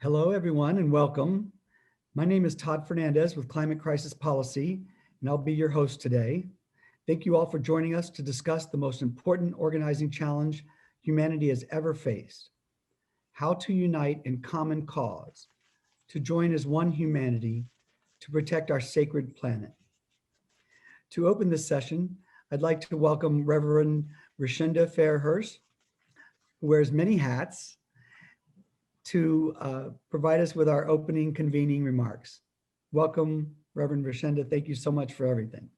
Hello, everyone, and welcome. My name is Todd Fernandez with Climate Crisis Policy, and I'll be your host today. Thank you all for joining us to discuss the most important organizing challenge humanity has ever faced: how to unite in common cause, to join as one humanity, to protect our sacred planet. To open this session, I'd like to welcome Reverend Shantha Fairhurst, who wears many hats, to provide us with our opening convening remarks. Welcome, Reverend Shantha. Thank you so much for everything.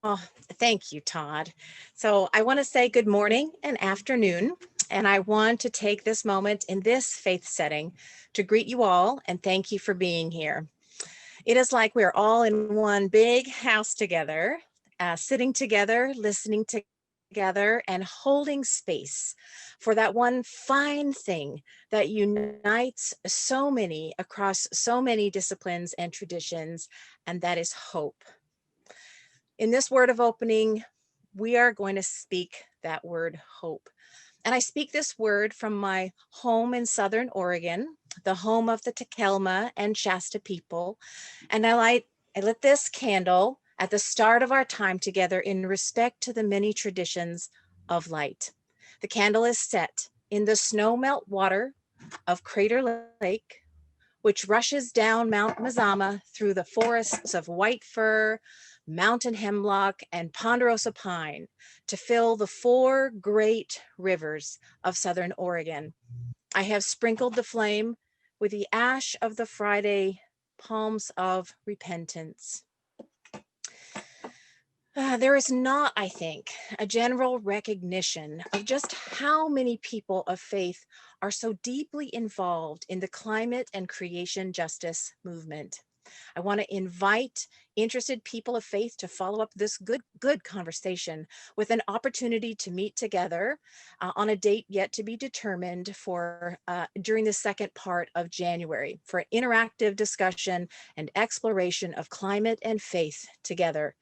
Oh, thank you, Todd. So I want to say good morning and afternoon, and I want to take this moment in this faith setting to greet you all and thank you for being here. It is like we're all in one big house together, sitting together, listening together, and holding space for that one fine thing that unites so many across so many disciplines and traditions, and that is hope. In this word of opening, we are going to speak that word hope. And I speak this word from my home in Southern Oregon, the home of the Takelma and Shasta people. And I lit this candle at the start of our time together in respect to the many traditions of light. The candle is set in the snowmelt water of Crater Lake, which rushes down Mount Mazama through the forests of white fir, mountain hemlock, and ponderosa pine to fill the four great rivers of Southern Oregon. I have sprinkled the flame with the ash of the Friday palms of repentance. There is not, I think, a general recognition of just how many people of faith are so deeply involved in the climate and creation justice movement. I want to invite interested people of faith to follow up this good conversation with an opportunity to meet together on a date yet to be determined for during the second part of January for interactive discussion and exploration of climate and faith together.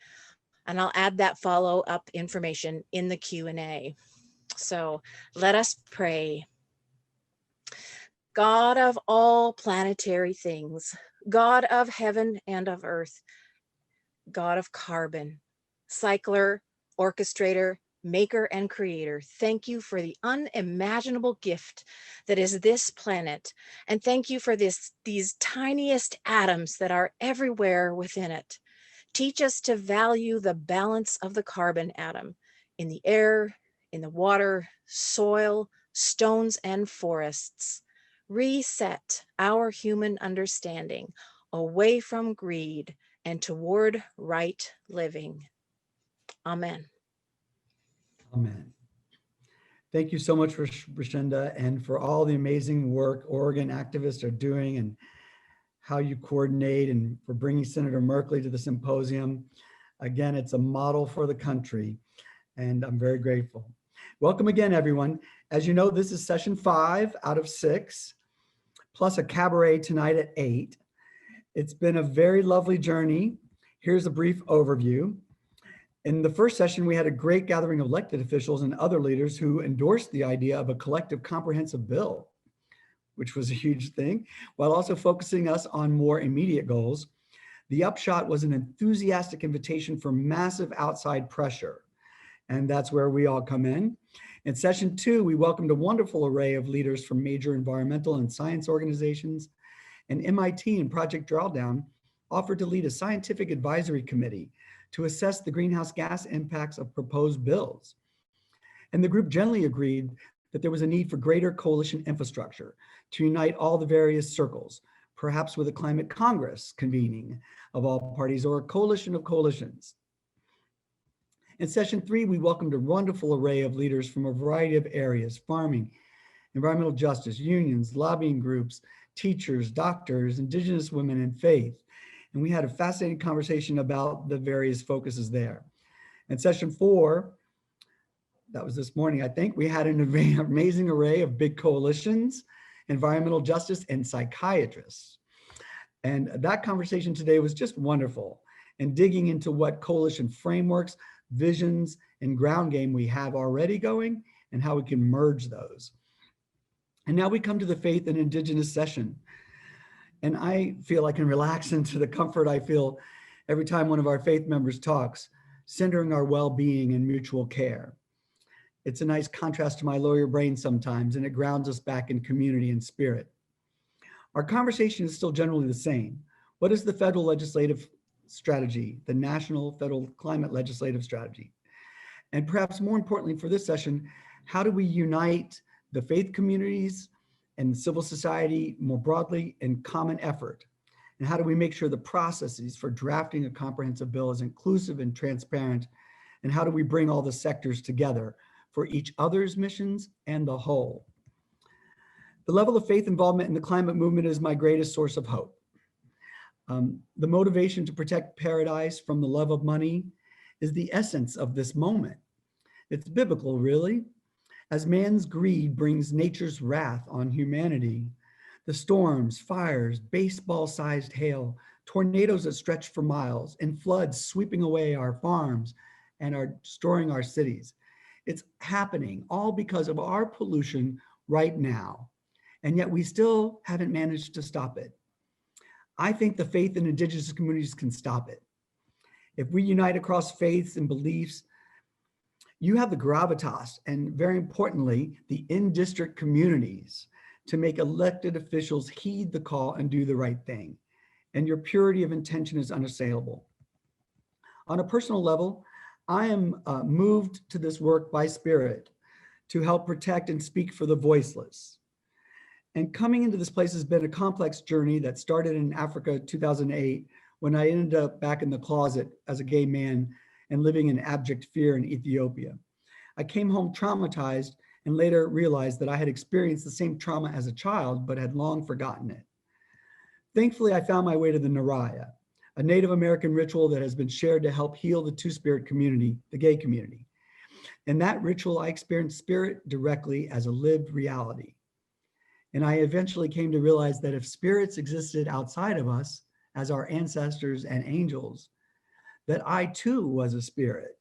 And I'll add that follow-up information in the Q&A. So let us pray. God of all planetary things, God of heaven and of earth, God of carbon, cycler, orchestrator, maker, and creator, thank you for the unimaginable gift that is this planet. And thank you for these tiniest atoms that are everywhere within it. Teach us to value the balance of the carbon atom in the air, in the water, soil, stones, and forests. Reset our human understanding away from greed and toward right living. Amen. Amen. Thank you so much for Shantha and for all the amazing work Oregon activists are doing and how you coordinate, and for bringing Senator Merkley to the symposium. Again, it's a model for the country, and I'm very grateful. Welcome again, everyone. As you know, this is session 5 out of 6, plus a cabaret tonight at 8. It's been a very lovely journey. Here's a brief overview. In the first session, we had a great gathering of elected officials and other leaders who endorsed the idea of a collective comprehensive bill, which was a huge thing, while also focusing us on more immediate goals. The upshot was an enthusiastic invitation for massive outside pressure, and that's where we all come in. In session 2, we welcomed a wonderful array of leaders from major environmental and science organizations, and MIT and Project Drawdown offered to lead a scientific advisory committee to assess the greenhouse gas impacts of proposed bills. And the group generally agreed that there was a need for greater coalition infrastructure to unite all the various circles, perhaps with a climate congress convening of all parties or a coalition of coalitions. In session 3, we welcomed a wonderful array of leaders from a variety of areas: farming, environmental justice, unions, lobbying groups, teachers, doctors, Indigenous women, and faith. And we had a fascinating conversation about the various focuses there. In session 4, that was this morning, I think, we had an amazing array of big coalitions, environmental justice, and psychiatrists. And that conversation today was just wonderful, and digging into what coalition frameworks, visions, and ground game we have already going and how we can merge those. And now we come to the Faith and Indigenous session. And I feel I can relax into the comfort I feel every time one of our faith members talks, centering our well-being and mutual care. It's a nice contrast to my lawyer brain sometimes, and it grounds us back in community and spirit. Our conversation is still generally the same. What is the federal legislative strategy, the National Federal Climate Legislative Strategy? And perhaps more importantly for this session, how do we unite the faith communities and civil society more broadly in common effort? And how do we make sure the processes for drafting a comprehensive bill is inclusive and transparent? And how do we bring all the sectors together for each other's missions and the whole? The level of faith involvement in the climate movement is my greatest source of hope. The motivation to protect paradise from the love of money is the essence of this moment. It's biblical, really. As man's greed brings nature's wrath on humanity, the storms, fires, baseball-sized hail, tornadoes that stretch for miles, and floods sweeping away our farms and are destroying our cities. It's happening all because of our pollution right now, and yet we still haven't managed to stop it. I think the faith and indigenous communities can stop it. If we unite across faiths and beliefs, you have the gravitas and, very importantly, the in-district communities to make elected officials heed the call and do the right thing. And your purity of intention is unassailable. On a personal level, I am moved to this work by spirit to help protect and speak for the voiceless. And coming into this place has been a complex journey that started in Africa 2008, when I ended up back in the closet as a gay man and living in abject fear in Ethiopia. I came home traumatized and later realized that I had experienced the same trauma as a child, but had long forgotten it. Thankfully, I found my way to the Naraya, a Native American ritual that has been shared to help heal the two-spirit community, the gay community. In that ritual, I experienced spirit directly as a lived reality. And I eventually came to realize that if spirits existed outside of us, as our ancestors and angels, that I too was a spirit.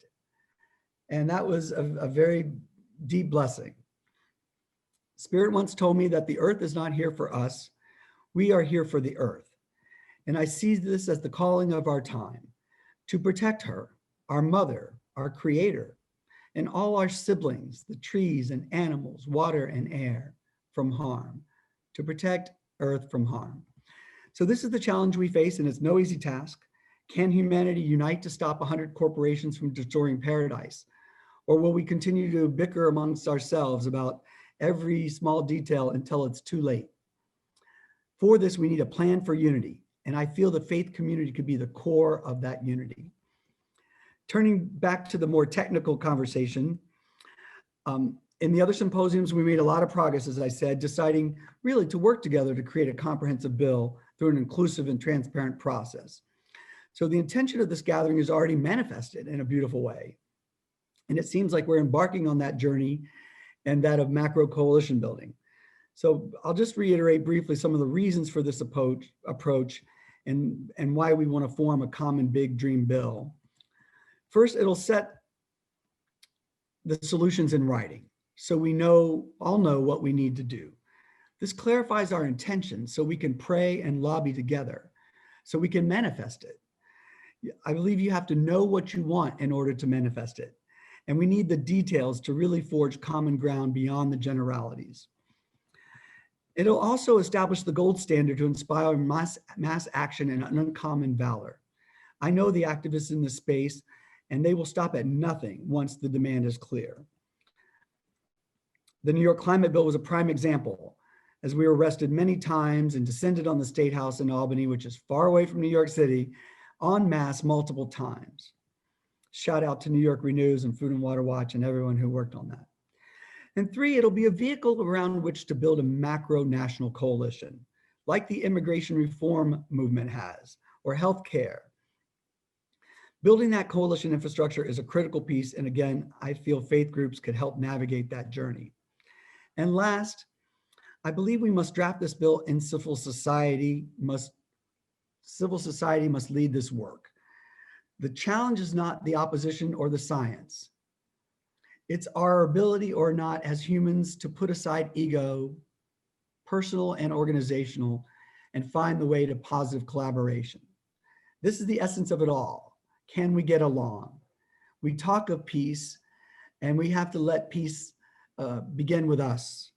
And that was a very deep blessing. Spirit once told me that the earth is not here for us. We are here for the earth. And I see this as the calling of our time, to protect her, our mother, our creator, and all our siblings, the trees and animals, water and air, from harm, to protect earth from harm. So this is the challenge we face, and it's no easy task. Can humanity unite to stop 100 corporations from destroying paradise? Or will we continue to bicker amongst ourselves about every small detail until it's too late? For this, we need a plan for unity. And I feel the faith community could be the core of that unity. Turning back to the more technical conversation, in the other symposiums, we made a lot of progress, as I said, deciding really to work together to create a comprehensive bill through an inclusive and transparent process. So the intention of this gathering is already manifested in a beautiful way. And it seems like we're embarking on that journey and that of macro coalition building. So I'll just reiterate briefly some of the reasons for this approach and why we want to form a common big dream bill. First, it'll set the solutions in writing, so we all know what we need to do. This clarifies our intention so we can pray and lobby together, so we can manifest it. I believe you have to know what you want in order to manifest it. And we need the details to really forge common ground beyond the generalities. It'll also establish the gold standard to inspire mass action and uncommon valor. I know the activists in this space, and they will stop at nothing once the demand is clear. The New York Climate Bill was a prime example, as we were arrested many times and descended on the State House in Albany, which is far away from New York City, en masse multiple times. Shout out to New York Renews and Food and Water Watch and everyone who worked on that. And three, it'll be a vehicle around which to build a macro national coalition, like the immigration reform movement has, or healthcare. Building that coalition infrastructure is a critical piece. And again, I feel faith groups could help navigate that journey. And last, I believe we must draft this bill and civil society must lead this work. The challenge is not the opposition or the science. It's our ability or not as humans to put aside ego personal and organizational, and find the way to positive collaboration. This is the essence of it all. Can we get along? We talk of peace, and we have to let peace begin with us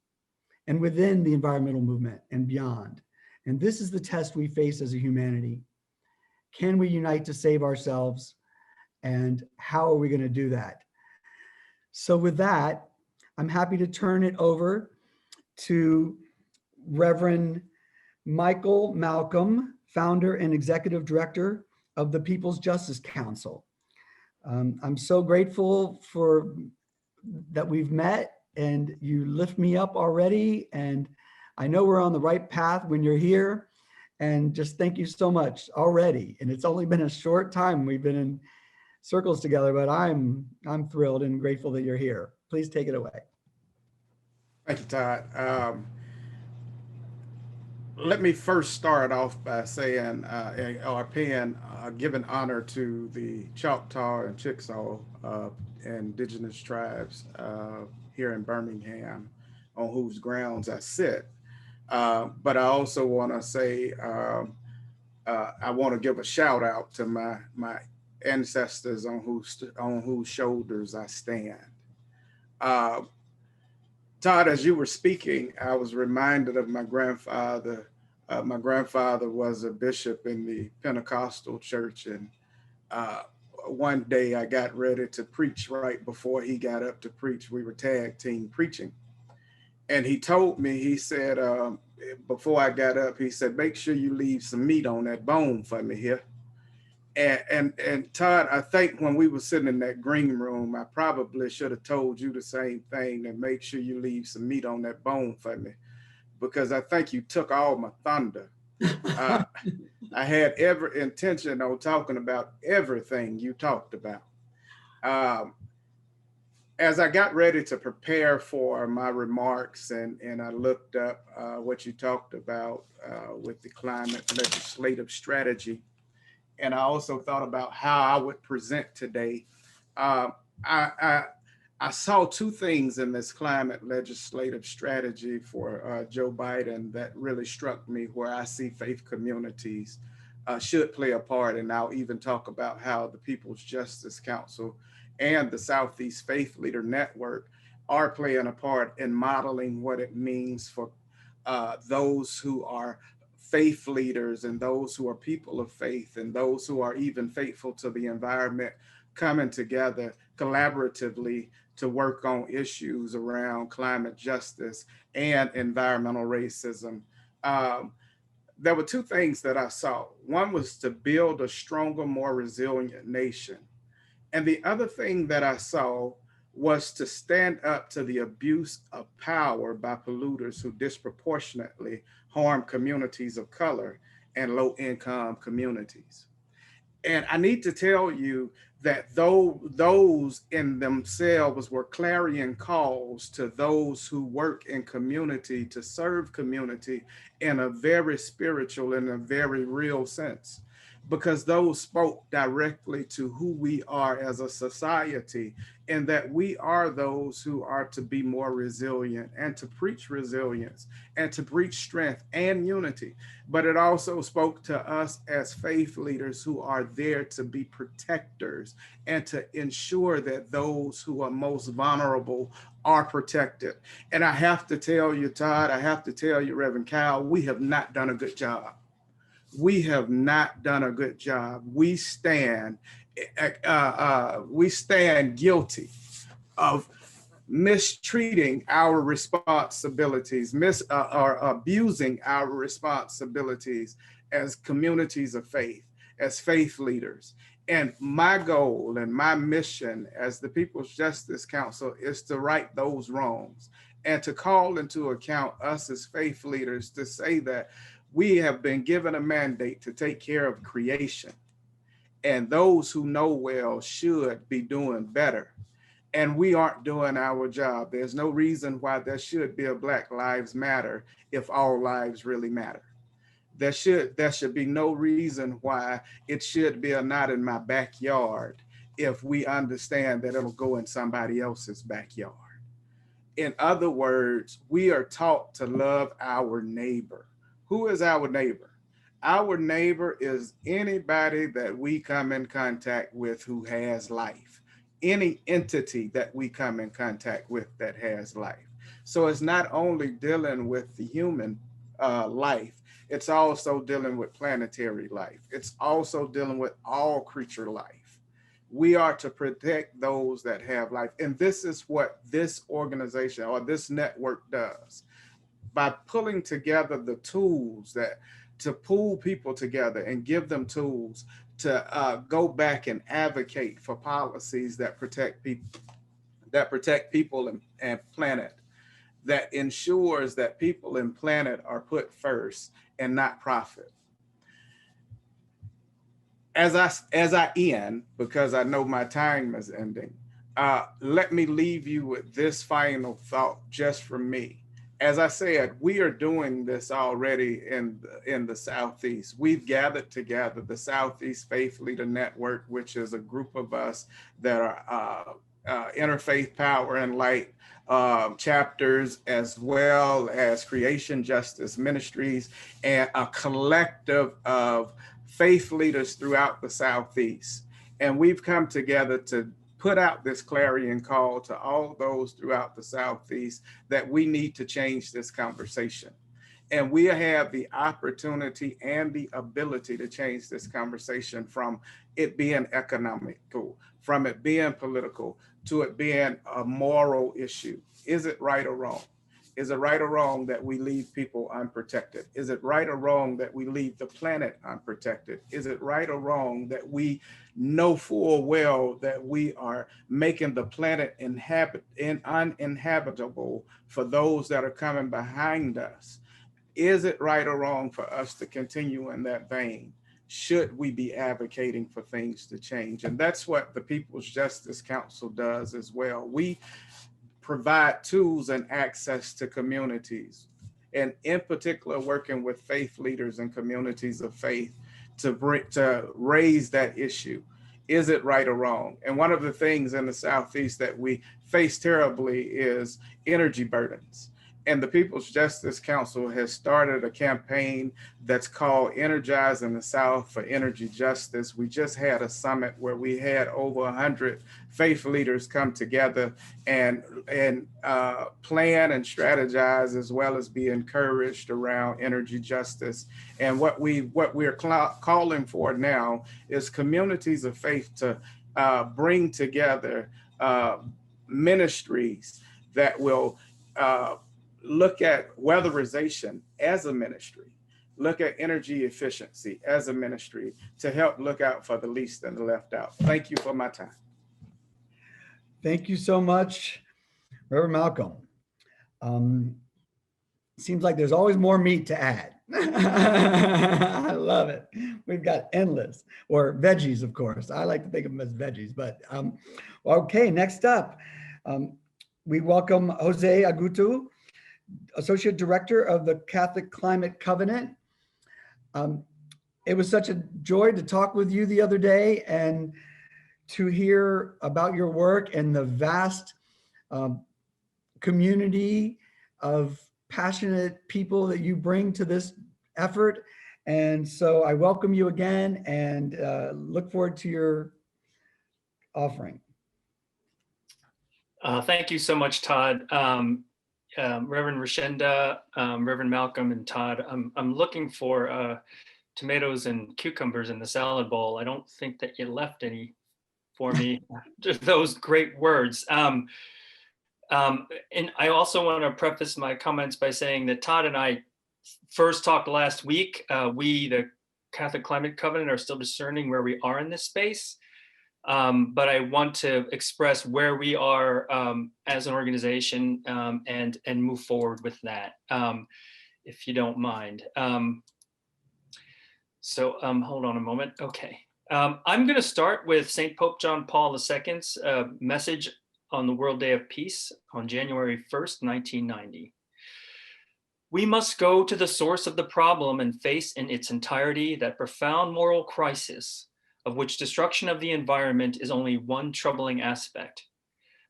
and within the environmental movement and beyond. And this is the test we face as a humanity. Can we unite to save ourselves? And how are we going to do that? So with that, I'm happy to turn it over to Reverend Michael Malcom, founder and executive director of the People's Justice Council. I'm so grateful for that we've met, and you lift me up already, and I know we're on the right path when you're here, and just thank you so much already. And it's only been a short time we've been in circles together, but I'm thrilled and grateful that you're here. Please take it away. Thank you, Todd. Let me first start off by saying, giving honor to the Choctaw and Chickasaw Indigenous tribes here in Birmingham, on whose grounds I sit. But I also want to say, I want to give a shout out to my ancestors on whose shoulders I stand. Todd, as you were speaking, I was reminded of my grandfather. My grandfather was a bishop in the Pentecostal church, and one day I got ready to preach right before he got up to preach. We were tag team preaching. And he told me, he said, before I got up, he said, make sure you leave some meat on that bone for me here. And Todd, I think when we were sitting in that green room, I probably should have told you the same thing, and make sure you leave some meat on that bone for me, because I think you took all my thunder. I had every intention on talking about everything you talked about. As I got ready to prepare for my remarks, and I looked up what you talked about with the climate legislative strategy, and I also thought about how I would present today. I saw two things in this climate legislative strategy for Joe Biden that really struck me, where I see faith communities should play a part. And I'll even talk about how the People's Justice Council and the Southeast Faith Leader Network are playing a part in modeling what it means for those who are faith leaders, and those who are people of faith, and those who are even faithful to the environment, coming together collaboratively to work on issues around climate justice and environmental racism. There were two things that I saw. One was to build a stronger, more resilient nation. And the other thing that I saw was to stand up to the abuse of power by polluters who disproportionately harm communities of color and low-income communities. And I need to tell you that though those in themselves were clarion calls to those who work in community to serve community in a very spiritual and a very real sense, because those spoke directly to who we are as a society, and that we are those who are to be more resilient and to preach resilience and to preach strength and unity. But it also spoke to us as faith leaders who are there to be protectors and to ensure that those who are most vulnerable are protected. And I have to tell you, Todd, I have to tell you, Reverend Kyle, we have not done a good job. We have not done a good job. We stand guilty of mistreating our responsibilities, or abusing our responsibilities as communities of faith, as faith leaders. And my goal and my mission as the People's Justice Council is to right those wrongs and to call into account us as faith leaders to say that we have been given a mandate to take care of creation, and those who know well should be doing better. And we aren't doing our job. There's no reason why there should be a Black Lives Matter if all lives really matter. There should be no reason why it should be a not in my backyard if we understand that it'll go in somebody else's backyard. In other words, we are taught to love our neighbor. Who is our neighbor? Our neighbor is anybody that we come in contact with who has life, any entity that we come in contact with that has life. So it's not only dealing with the human life, it's also dealing with planetary life. It's also dealing with all creature life. We are to protect those that have life. And this is what this organization or this network does. By pulling together the tools to pull people together and give them tools to go back and advocate for policies that protect people and planet, that ensures that people and planet are put first and not profit. As I end, because I know my time is ending, let me leave you with this final thought just from me. As I said, we are doing this already in the Southeast. We've gathered together the Southeast Faith Leader Network, which is a group of us that are Interfaith Power and Light chapters, as well as Creation Justice Ministries, and a collective of faith leaders throughout the Southeast. And we've come together to put out this clarion call to all those throughout the Southeast that we need to change this conversation. And we have the opportunity and the ability to change this conversation from it being economical, from it being political, to it being a moral issue. Is it right or wrong? Is it right or wrong that we leave people unprotected? Is it right or wrong that we leave the planet unprotected? Is it right or wrong that we know full well that we are making the planet uninhabitable for those that are coming behind us? Is it right or wrong for us to continue in that vein? Should we be advocating for things to change? And that's what the People's Justice Council does as well. We provide tools and access to communities, and in particular working with faith leaders and communities of faith to raise that issue. Is it right or wrong? And one of the things in the Southeast that we face terribly is energy burdens. And the People's Justice Council has started a campaign that's called Energizing the South for Energy Justice. We just had a summit where we had over 100 faith leaders come together and plan and strategize, as well as be encouraged around energy justice. And what we're calling for now is communities of faith to bring together ministries that will look at weatherization as a ministry, look at energy efficiency as a ministry, to help look out for the least and the left out. Thank you for my time. Thank you so much, Reverend Malcom. Seems like there's always more meat to add. I love it. We've got endless, or veggies, of course. I like to think of them as veggies, but okay, next up, we welcome Jose Aguto, Associate Director of the Catholic Climate Covenant. It was such a joy to talk with you the other day and to hear about your work and the vast community of passionate people that you bring to this effort. And so I welcome you again and look forward to your offering. Thank you so much, Todd. Reverend Rashenda, Reverend Malcom, and Todd, I'm looking for tomatoes and cucumbers in the salad bowl. I don't think that you left any for me. Just those great words. And I also want to preface my comments by saying that Todd and I first talked last week. We, the Catholic Climate Covenant, are still discerning where we are in this space. But I want to express where we are as an organization and move forward with that, if you don't mind. So hold on a moment. Okay. I'm going to start with St. Pope John Paul II's message on the World Day of Peace on January 1st, 1990. We must go to the source of the problem and face in its entirety that profound moral crisis, of which destruction of the environment is only one troubling aspect.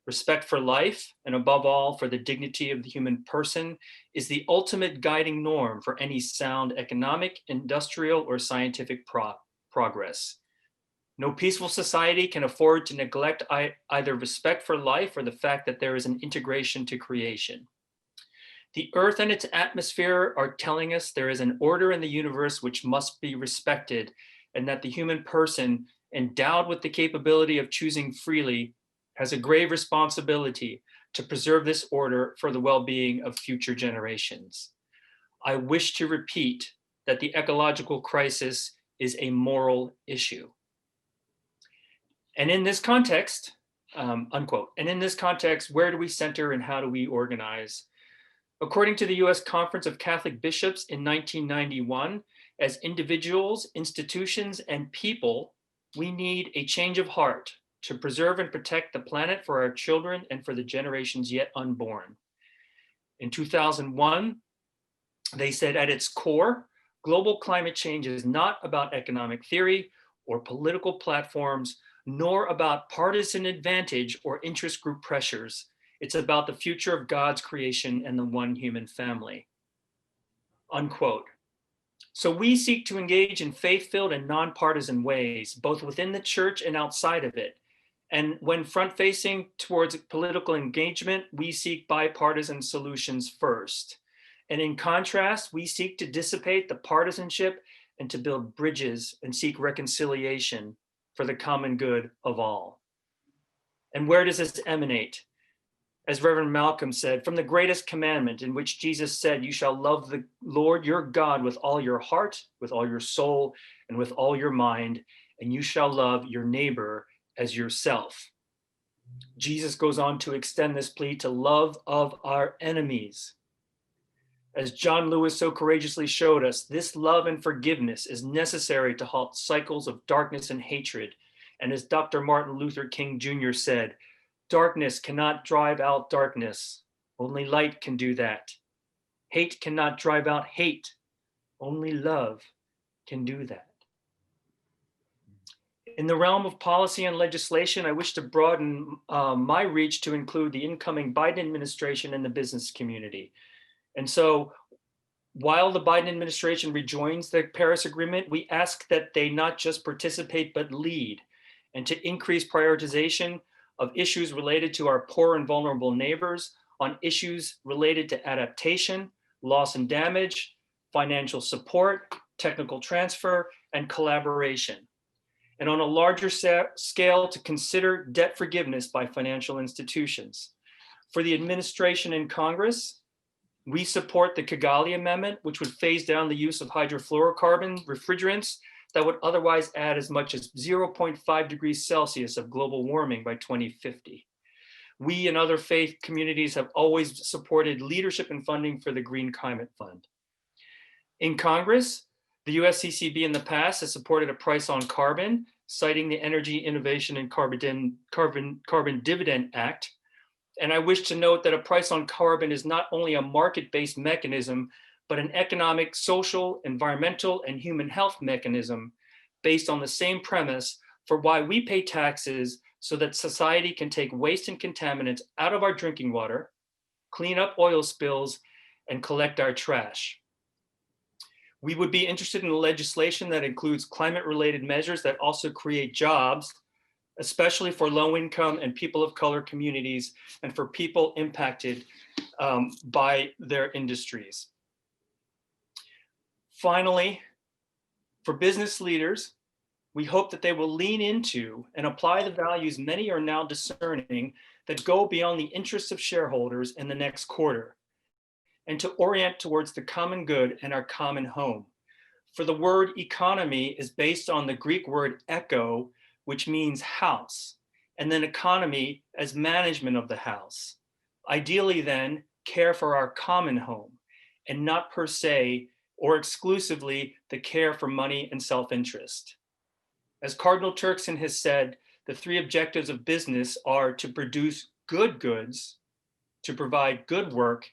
Respect for life, and above all, for the dignity of the human person, is the ultimate guiding norm for any sound economic, industrial, or scientific progress. No peaceful society can afford to neglect either respect for life or the fact that there is an integration to creation. The earth and its atmosphere are telling us there is an order in the universe which must be respected, and that the human person, endowed with the capability of choosing freely, has a grave responsibility to preserve this order for the well-being of future generations. I wish to repeat that the ecological crisis is a moral issue. And in this context, unquote, and in this context, where do we center and how do we organize? According to the US Conference of Catholic Bishops in 1991, as individuals, institutions, and people, we need a change of heart to preserve and protect the planet for our children and for the generations yet unborn. In 2001, they said at its core, global climate change is not about economic theory or political platforms, nor about partisan advantage or interest group pressures. It's about the future of God's creation and the one human family, unquote. So we seek to engage in faith-filled and nonpartisan ways, both within the church and outside of it. And when front-facing towards political engagement, we seek bipartisan solutions first. And in contrast, we seek to dissipate the partisanship and to build bridges and seek reconciliation for the common good of all. And where does this emanate? As Reverend Malcom said, from the greatest commandment, in which Jesus said, you shall love the Lord your God with all your heart, with all your soul, and with all your mind, and you shall love your neighbor as yourself. Jesus goes on to extend this plea to love of our enemies. As John Lewis so courageously showed us, this love and forgiveness is necessary to halt cycles of darkness and hatred. And as Dr. Martin Luther King Jr. said, darkness cannot drive out darkness. Only light can do that. Hate cannot drive out hate. Only love can do that. In the realm of policy and legislation, I wish to broaden my reach to include the incoming Biden administration and the business community. And so while the Biden administration rejoins the Paris Agreement, we ask that they not just participate, but lead, and to increase prioritization of issues related to our poor and vulnerable neighbors, on issues related to adaptation, loss and damage, financial support, technical transfer, and collaboration. And on a larger scale, to consider debt forgiveness by financial institutions. For the administration and Congress, we support the Kigali Amendment, which would phase down the use of hydrofluorocarbon refrigerants that would otherwise add as much as 0.5 degrees Celsius of global warming by 2050. We and other faith communities have always supported leadership and funding for the Green Climate Fund. In Congress, the USCCB in the past has supported a price on carbon, citing the Energy Innovation and Carbon Dividend Act. And I wish to note that a price on carbon is not only a market-based mechanism, but an economic, social, environmental, and human health mechanism based on the same premise for why we pay taxes, so that society can take waste and contaminants out of our drinking water, clean up oil spills, and collect our trash. We would be interested in legislation that includes climate-related measures that also create jobs, especially for low-income and people of color communities and for people impacted by their industries. Finally, for business leaders, we hope that they will lean into and apply the values many are now discerning that go beyond the interests of shareholders in the next quarter, and to orient towards the common good and our common home. For the word economy is based on the Greek word echo, which means house, and then economy as management of the house. Ideally then, care for our common home, and not per se or exclusively the care for money and self-interest. As Cardinal Turkson has said, the three objectives of business are to produce good goods, to provide good work,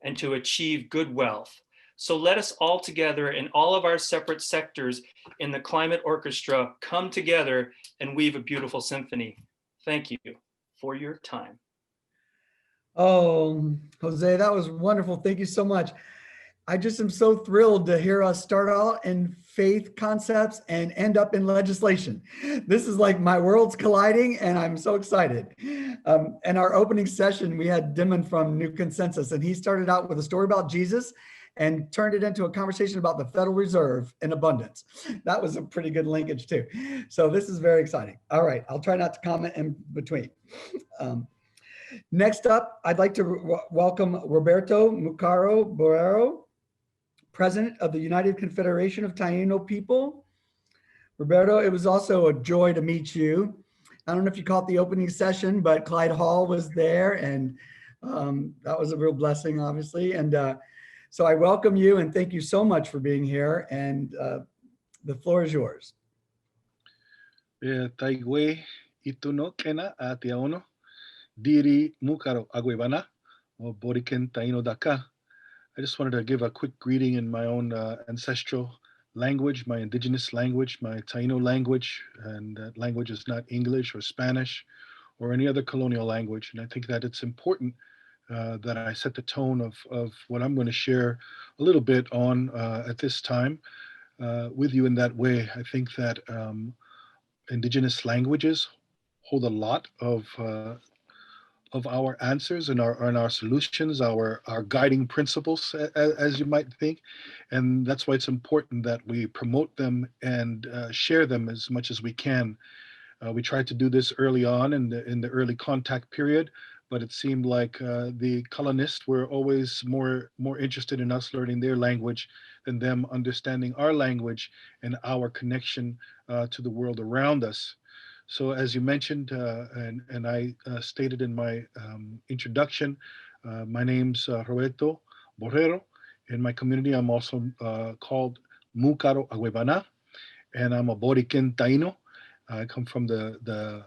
and to achieve good wealth. So let us all together in all of our separate sectors in the climate orchestra come together and weave a beautiful symphony. Thank you for your time. Oh, Jose, that was wonderful. Thank you so much. I just am so thrilled to hear us start out in faith concepts and end up in legislation. This is like my worlds colliding, and I'm so excited. In our opening session, we had Dimon from New Consensus, and he started out with a story about Jesus and turned it into a conversation about the Federal Reserve and abundance. That was a pretty good linkage too. So this is very exciting. All right, I'll try not to comment in between. Next up, I'd like to welcome Roberto Mukaro Borrero, President of the United Confederation of Taino People. Roberto, it was also a joy to meet you. I don't know if you caught the opening session, but Clyde Hall was there, and that was a real blessing, obviously. And so I welcome you and thank you so much for being here. And the floor is yours. Taigwe ituno kena atiaono diri Mukaro agwebana o boriken Taino daka. I just wanted to give a quick greeting in my own ancestral language, my indigenous language, my Taino language, and that language is not English or Spanish or any other colonial language. And I think that it's important that I set the tone of what I'm going to share a little bit on at this time with you in that way. I think that indigenous languages hold a lot of our answers and our solutions, our guiding principles, as you might think. And that's why it's important that we promote them and share them as much as we can. We tried to do this early on in the early contact period, but it seemed like the colonists were always more interested in us learning their language than them understanding our language and our connection to the world around us. So as you mentioned, and I stated in my introduction, my name's Roberto Borrero. In my community, I'm also called Mukaro Agwebana, and I'm a Boriken Taino. I come from the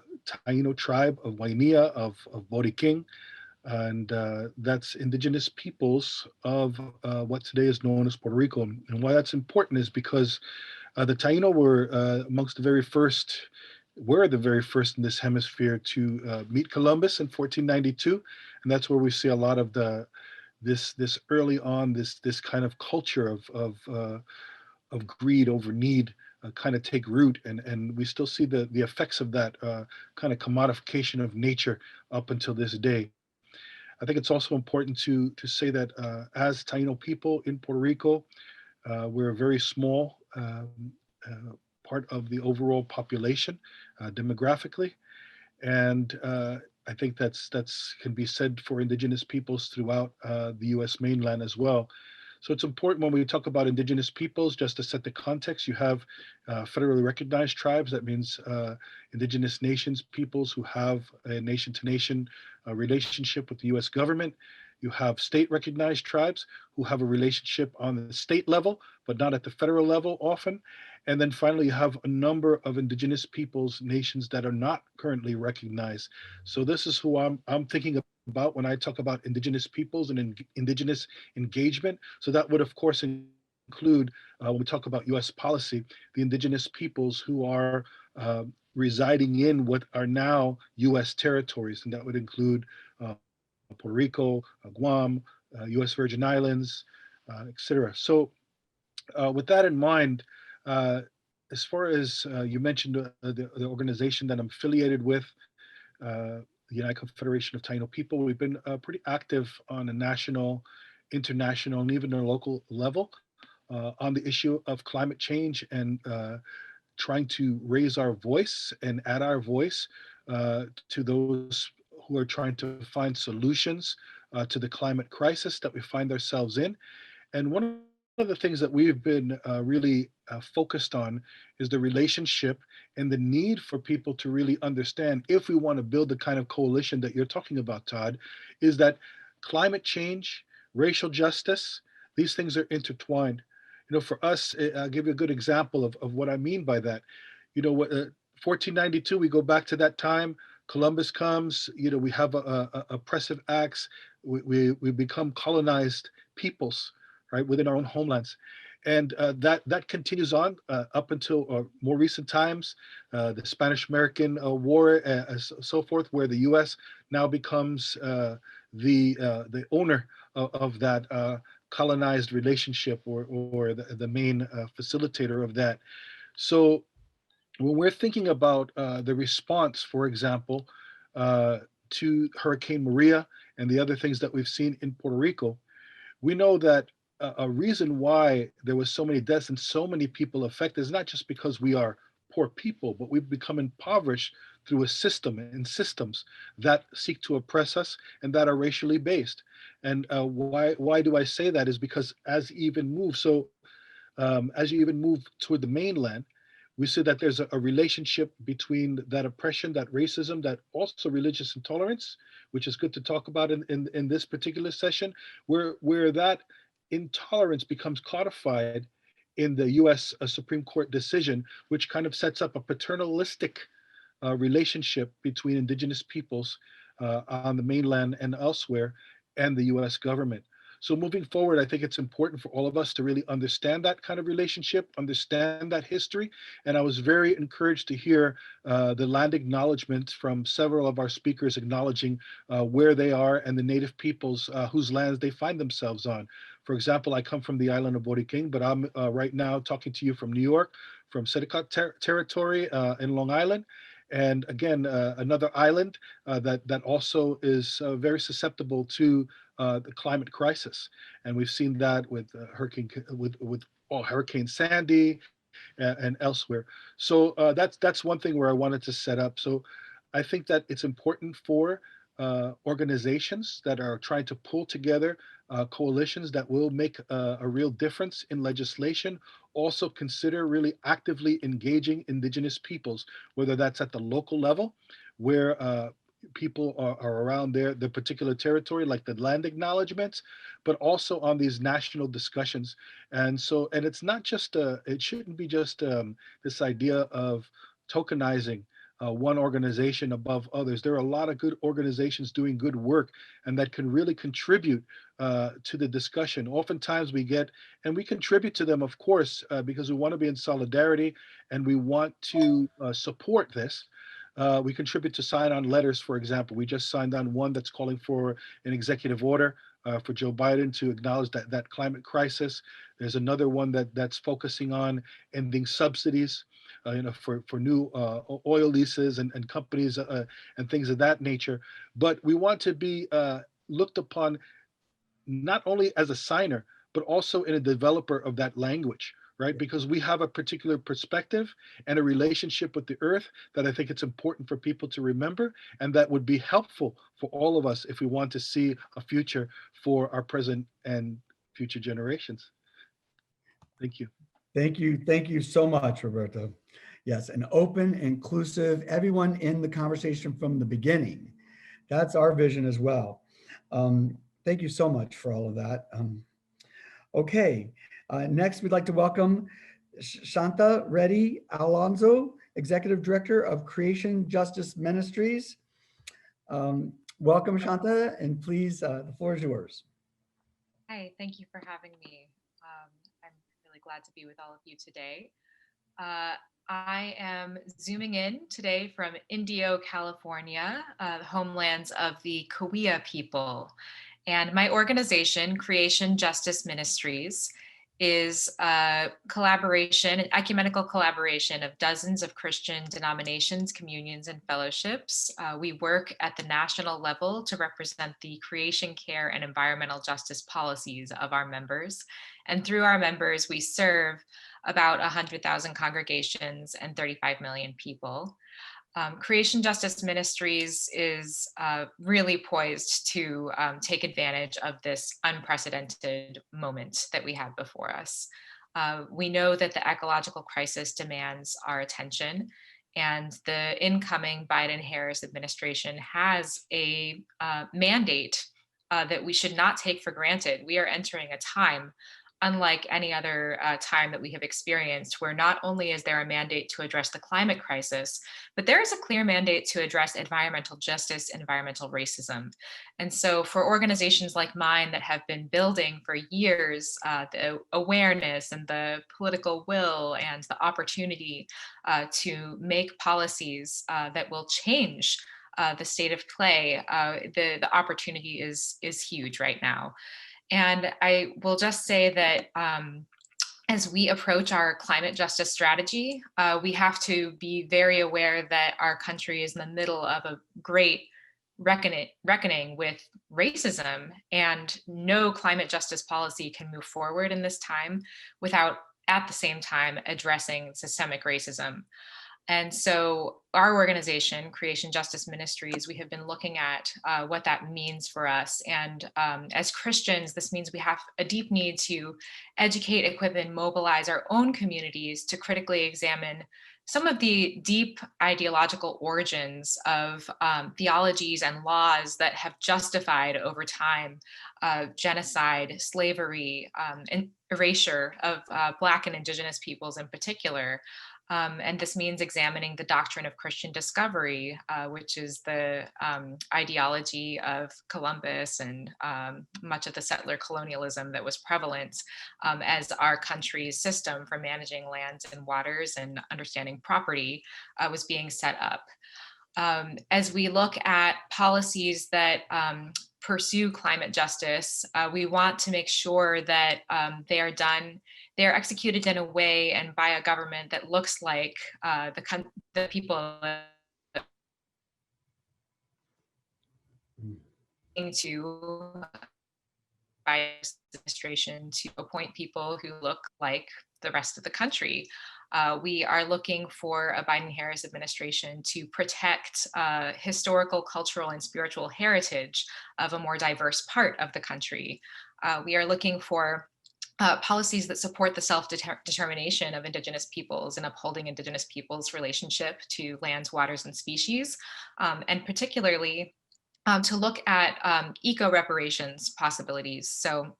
Taino tribe of Waimea of Boriking, and that's indigenous peoples of what today is known as Puerto Rico. And why that's important is because the Taino were amongst the very first in this hemisphere to meet Columbus in 1492, and that's where we see a lot of this early on this kind of culture of greed over need kind of take root, and we still see the effects of that kind of commodification of nature up until this day. I think it's also important to say that as Taino people in Puerto Rico, we're a very small part of the overall population demographically, and I think that's can be said for indigenous peoples throughout the U.S. mainland as well. So it's important when we talk about indigenous peoples, just to set the context. You have federally recognized tribes. That means indigenous nations, peoples who have a nation-to-nation relationship with the U.S. government. You have state recognized tribes who have a relationship on the state level, but not at the federal level often. And then finally, you have a number of indigenous peoples, nations that are not currently recognized. So this is who I'm thinking about when I talk about indigenous peoples and indigenous engagement. So that would, of course, include, when we talk about US policy, the indigenous peoples who are residing in what are now US territories. And that would include Puerto Rico, Guam, US Virgin Islands, etc. So with that in mind, as far as you mentioned the organization that I'm affiliated with, the United Confederation of Taino People, we've been pretty active on a national, international, and even a local level on the issue of climate change and trying to raise our voice and add our voice to those who are trying to find solutions to the climate crisis that we find ourselves in. And one of the things that we've been really focused on is the relationship and the need for people to really understand, if we want to build the kind of coalition that you're talking about, Todd, is that climate change, racial justice, these things are intertwined. You know, for us, I'll give you a good example of what I mean by that. You know, 1492, we go back to that time. Columbus comes, you know, we have oppressive acts. We become colonized peoples, right, within our own homelands. And that continues on up until more recent times, the Spanish-American War, so forth, where the U.S. now becomes the owner of that colonized relationship, or the main facilitator of that. So when we're thinking about the response, for example, to Hurricane Maria and the other things that we've seen in Puerto Rico, we know that a reason why there was so many deaths and so many people affected is not just because we are poor people, but we've become impoverished through a system and systems that seek to oppress us and that are racially based. And why do I say that is because as you even move toward the mainland, we see that there's a relationship between that oppression, that racism, that also religious intolerance, which is good to talk about in this particular session, where that intolerance becomes codified in the US Supreme Court decision, which kind of sets up a paternalistic relationship between indigenous peoples on the mainland and elsewhere and the US government. So moving forward, I think it's important for all of us to really understand that kind of relationship, understand that history. And I was very encouraged to hear the land acknowledgement from several of our speakers acknowledging where they are and the native peoples whose lands they find themselves on. For example, I come from the island of Boriking, but I'm right now talking to you from New York, from Seneca territory in Long Island. And again, another island that also is very susceptible to the climate crisis, and we've seen that with Hurricane Sandy and elsewhere. So that's one thing where I wanted to set up. So I think that it's important for organizations that are trying to pull together coalitions that will make a real difference in legislation, also consider really actively engaging indigenous peoples, whether that's at the local level, where people are around the particular territory, like the land acknowledgements, but also on these national discussions. And it's not just, it shouldn't be just this idea of tokenizing one organization above others. There are a lot of good organizations doing good work and that can really contribute to the discussion. Oftentimes we contribute to them, of course, because we want to be in solidarity and we want to support this. We contribute to sign on letters, for example. We just signed on one that's calling for an executive order for Joe Biden to acknowledge that climate crisis. There's another one that's focusing on ending subsidies for new oil leases and companies and things of that nature. But we want to be looked upon not only as a signer, but also in a developer of that language, right? Because we have a particular perspective and a relationship with the earth that I think it's important for people to remember, and that would be helpful for all of us if we want to see a future for our present and future generations. Thank you. Thank you. Thank you so much, Roberto. Yes, an open, inclusive, everyone in the conversation from the beginning. That's our vision as well. Thank you so much for all of that. Okay, next we'd like to welcome Shantha Reddy Alonso, Executive Director of Creation Justice Ministries. Welcome, Shantha, and please, the floor is yours. Hi, thank you for having me. I'm really glad to be with all of you today. I am zooming in today from Indio, California, the homelands of the Cahuilla people. And my organization, Creation Justice Ministries, is a collaboration, an ecumenical collaboration of dozens of Christian denominations, communions, and fellowships. We work at the national level to represent the creation care and environmental justice policies of our members. And through our members, we serve about 100,000 congregations and 35 million people. Creation Justice Ministries is really poised to take advantage of this unprecedented moment that we have before us. We know that the ecological crisis demands our attention, and the incoming Biden-Harris administration has a mandate that we should not take for granted. We are entering a time unlike any other time that we have experienced, where not only is there a mandate to address the climate crisis, but there is a clear mandate to address environmental justice and environmental racism. And so for organizations like mine that have been building for years the awareness and the political will and the opportunity to make policies that will change the state of play, the opportunity is huge right now. And I will just say that as we approach our climate justice strategy, we have to be very aware that our country is in the middle of a great reckoning with racism, and no climate justice policy can move forward in this time without at the same time addressing systemic racism. And so our organization, Creation Justice Ministries, we have been looking at what that means for us. And as Christians, this means we have a deep need to educate, equip, and mobilize our own communities to critically examine some of the deep ideological origins of theologies and laws that have justified over time genocide, slavery, and erasure of Black and Indigenous peoples in particular. And this means examining the doctrine of Christian discovery, which is the ideology of Columbus and much of the settler colonialism that was prevalent as our country's system for managing lands and waters and understanding property was being set up. As we look at policies that pursue climate justice, we want to make sure that they are executed in a way and by a government that looks like the people to by administration to appoint people who look like the rest of the country. We are looking for a Biden-Harris administration to protect historical, cultural, and spiritual heritage of a more diverse part of the country. We are looking for policies that support the self-determination of Indigenous peoples and upholding Indigenous peoples' relationship to lands, waters, and species, and particularly to look at eco-reparations possibilities. So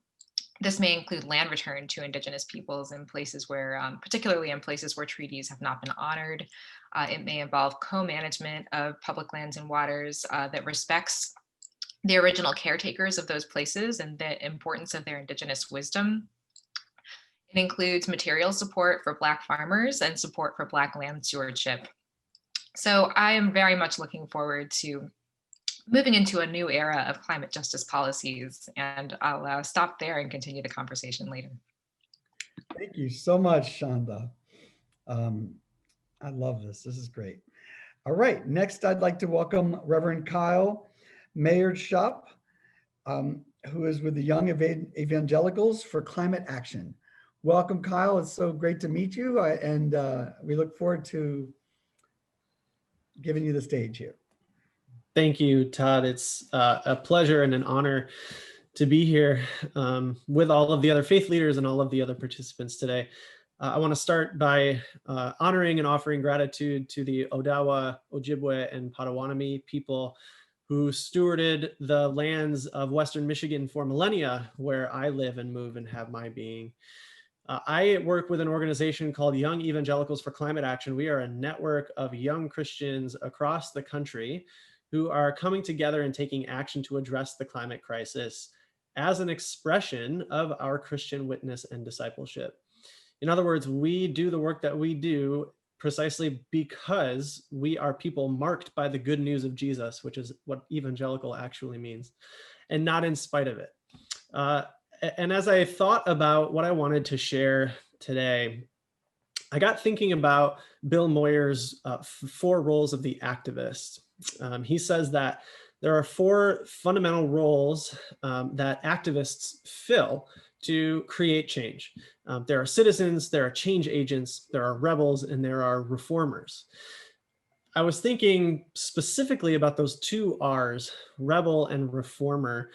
this may include land return to Indigenous peoples in places where, particularly in places where treaties have not been honored. It may involve co-management of public lands and waters that respects the original caretakers of those places and the importance of their Indigenous wisdom. It includes material support for Black farmers and support for Black land stewardship. So I am very much looking forward to moving into a new era of climate justice policies, and I'll stop there and continue the conversation later. Thank you so much, Shantha. I love this. This is great. All right, next I'd like to welcome Reverend Kyle Meyaard-Schaap, who is with the Young Evangelicals for Climate Action. Welcome, Kyle. It's so great to meet you, and we look forward to giving you the stage here. Thank you, Todd. It's a pleasure and an honor to be here with all of the other faith leaders and all of the other participants today. I want to start by honoring and offering gratitude to the Odawa, Ojibwe, and Potawatomi people who stewarded the lands of Western Michigan for millennia, where I live and move and have my being. I work with an organization called Young Evangelicals for Climate Action. We are a network of young Christians across the country who are coming together and taking action to address the climate crisis as an expression of our Christian witness and discipleship. In other words, we do the work that we do precisely because we are people marked by the good news of Jesus, which is what evangelical actually means, and not in spite of it. And as I thought about what I wanted to share today, I got thinking about Bill Moyer's 4 roles of the activist. He says that there are 4 fundamental roles that activists fill to create change. There are citizens, there are change agents, there are rebels, and there are reformers. I was thinking specifically about those 2 R's, rebel and reformer,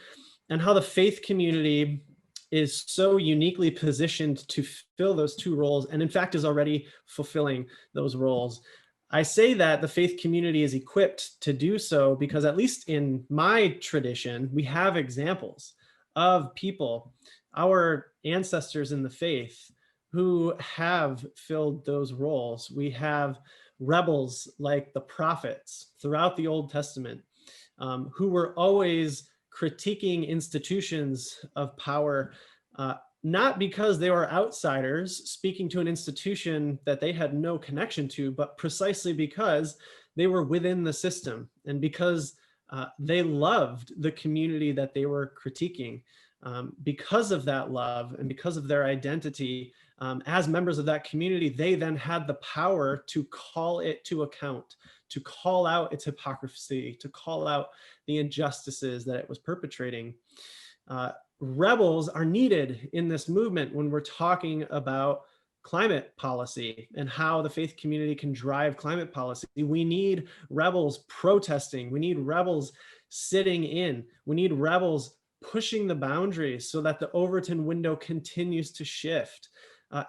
and how the faith community is so uniquely positioned to fill those 2 roles, and in fact is already fulfilling those roles. I say that the faith community is equipped to do so because, at least in my tradition, we have examples of people, our ancestors in the faith, who have filled those roles. We have rebels like the prophets throughout the Old Testament, who were always critiquing institutions of power, not because they were outsiders speaking to an institution that they had no connection to, but precisely because they were within the system. And because they loved the community that they were critiquing, because of that love and because of their identity as members of that community, they then had the power to call it to account, to call out its hypocrisy, to call out the injustices that it was perpetrating. Rebels are needed in this movement when we're talking about climate policy and how the faith community can drive climate policy. We need rebels protesting. We need rebels sitting in. We need rebels pushing the boundaries so that the Overton window continues to shift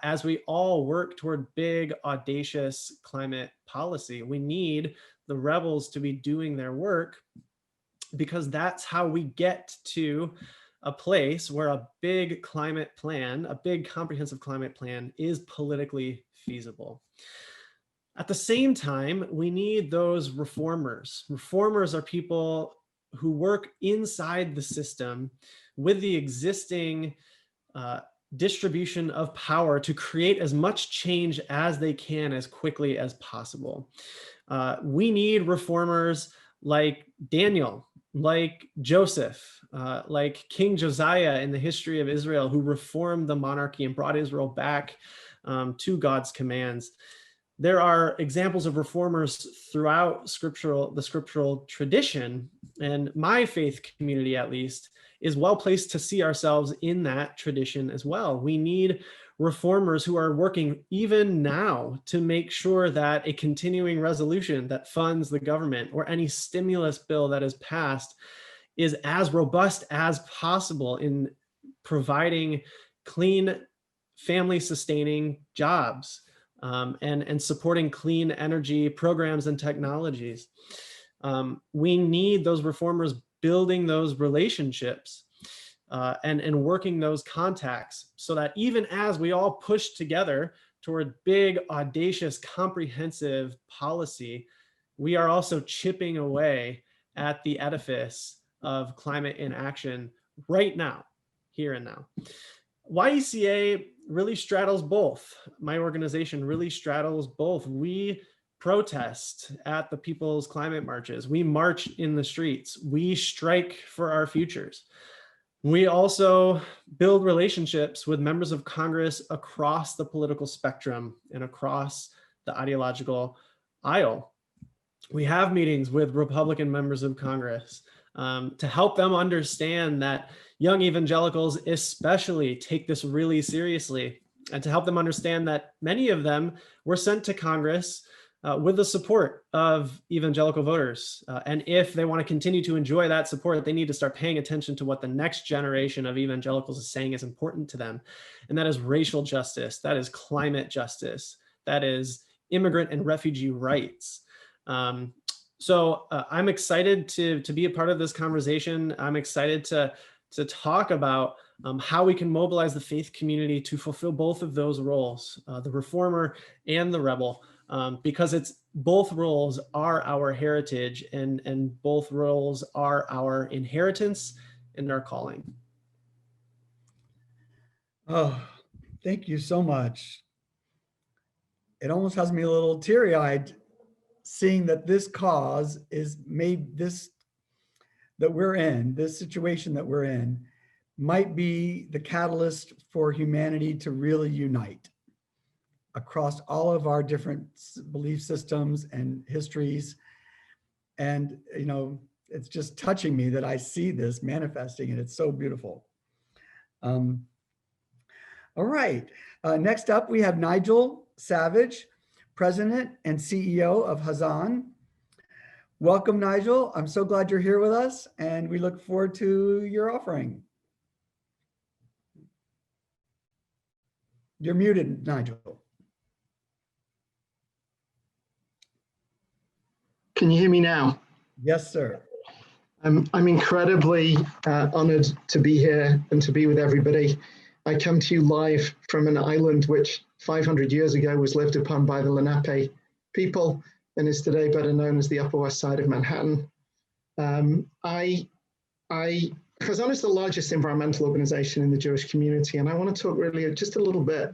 as we all work toward big, audacious climate policy. We need the rebels to be doing their work, because that's how we get to a place where a big climate plan, a big comprehensive climate plan, is politically feasible. At the same time, we need those reformers. Reformers are people who work inside the system with the existing distribution of power to create as much change as they can as quickly as possible. We need reformers like Daniel, like Joseph, like King Josiah in the history of Israel, who reformed the monarchy and brought Israel back to God's commands. There are examples of reformers throughout the scriptural tradition, and my faith community, at least, is well placed to see ourselves in that tradition as well. We need reformers who are working even now to make sure that a continuing resolution that funds the government or any stimulus bill that is passed is as robust as possible in providing clean, family-sustaining jobs and supporting clean energy programs and technologies. We need those reformers building those relationships and working those contacts so that even as we all push together toward big, audacious, comprehensive policy, we are also chipping away at the edifice of climate inaction right now, here and now. YECA really straddles both. My organization really straddles both. We protest at the People's Climate Marches. We march in the streets. We strike for our futures. We also build relationships with members of Congress across the political spectrum and across the ideological aisle. We have meetings with Republican members of Congress to help them understand that young evangelicals especially take this really seriously, and to help them understand that many of them were sent to Congress with the support of evangelical voters. And if they want to continue to enjoy that support, they need to start paying attention to what the next generation of evangelicals is saying is important to them. And that is racial justice, that is climate justice, that is immigrant and refugee rights. So I'm excited to be a part of this conversation. I'm excited to talk about how we can mobilize the faith community to fulfill both of those roles, the reformer and the rebel, because both roles are our heritage and both roles are our inheritance and our calling. Oh, thank you so much. It almost has me a little teary-eyed seeing that this cause is made this situation that we're in might be the catalyst for humanity to really unite across all of our different belief systems and histories. And, you know, it's just touching me that I see this manifesting, and it's so beautiful. All right, next up we have Nigel Savage, President and CEO of Hazon. Welcome, Nigel. I'm so glad you're here with us, and we look forward to your offering. You're muted, Nigel. Can you hear me now? Yes, sir. I'm incredibly honored to be here and to be with everybody. I come to you live from an island which 500 years ago was lived upon by the Lenape people and is today better known as the Upper West Side of Manhattan. Hazon is the largest environmental organization in the Jewish community, and I want to talk really just a little bit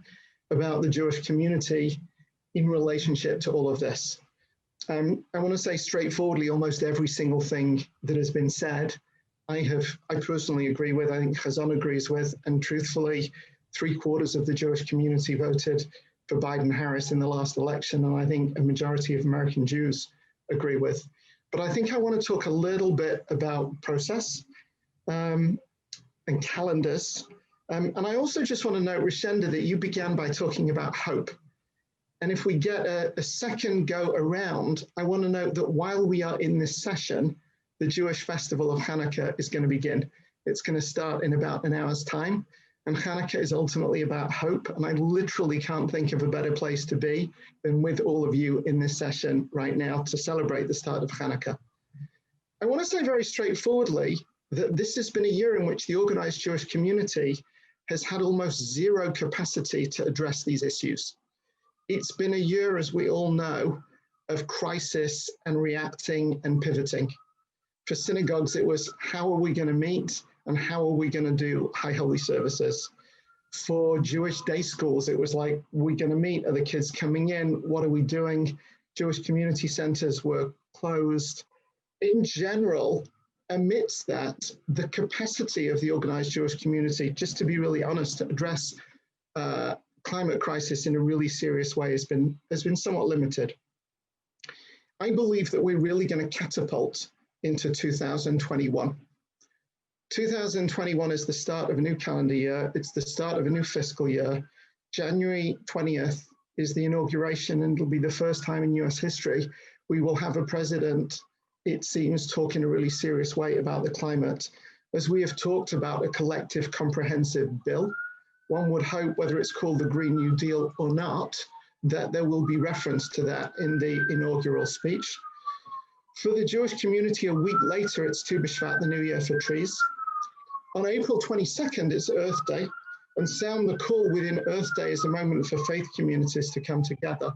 about the Jewish community in relationship to all of this. I want to say straightforwardly, almost every single thing that has been said, I personally agree with, I think Hazon agrees with, and truthfully, 3/4 of the Jewish community voted for Biden-Harris in the last election, and I think a majority of American Jews agree with. But I think I want to talk a little bit about process and calendars. And I also just want to note, Rashenda, that you began by talking about hope. And if we get a second go around, I want to note that while we are in this session, the Jewish festival of Hanukkah is going to begin. It's going to start in about an hour's time. And Hanukkah is ultimately about hope. And I literally can't think of a better place to be than with all of you in this session right now to celebrate the start of Hanukkah. I want to say very straightforwardly that this has been a year in which the organized Jewish community has had almost zero capacity to address these issues. It's been a year, as we all know, of crisis and reacting and pivoting. For synagogues, it was how are we going to meet and how are we going to do high holy services? For Jewish day schools, it was like, we're going to meet, are the kids coming in? What are we doing? Jewish community centers were closed. In general, amidst that, the capacity of the organized Jewish community, just to be really honest, to address climate crisis in a really serious way has been somewhat limited. I believe that we're really going to catapult into 2021. 2021 is the start of a new calendar year. It's the start of a new fiscal year. January 20th is the inauguration, and it'll be the first time in US history we will have a president, it seems, talk in a really serious way about the climate. As we have talked about a collective comprehensive bill, one would hope, whether it's called the Green New Deal or not, that there will be reference to that in the inaugural speech. For the Jewish community, a week later, it's Tu B'Shvat, the New Year for trees. On April 22nd, it's Earth Day, and sound the call within Earth Day is a moment for faith communities to come together.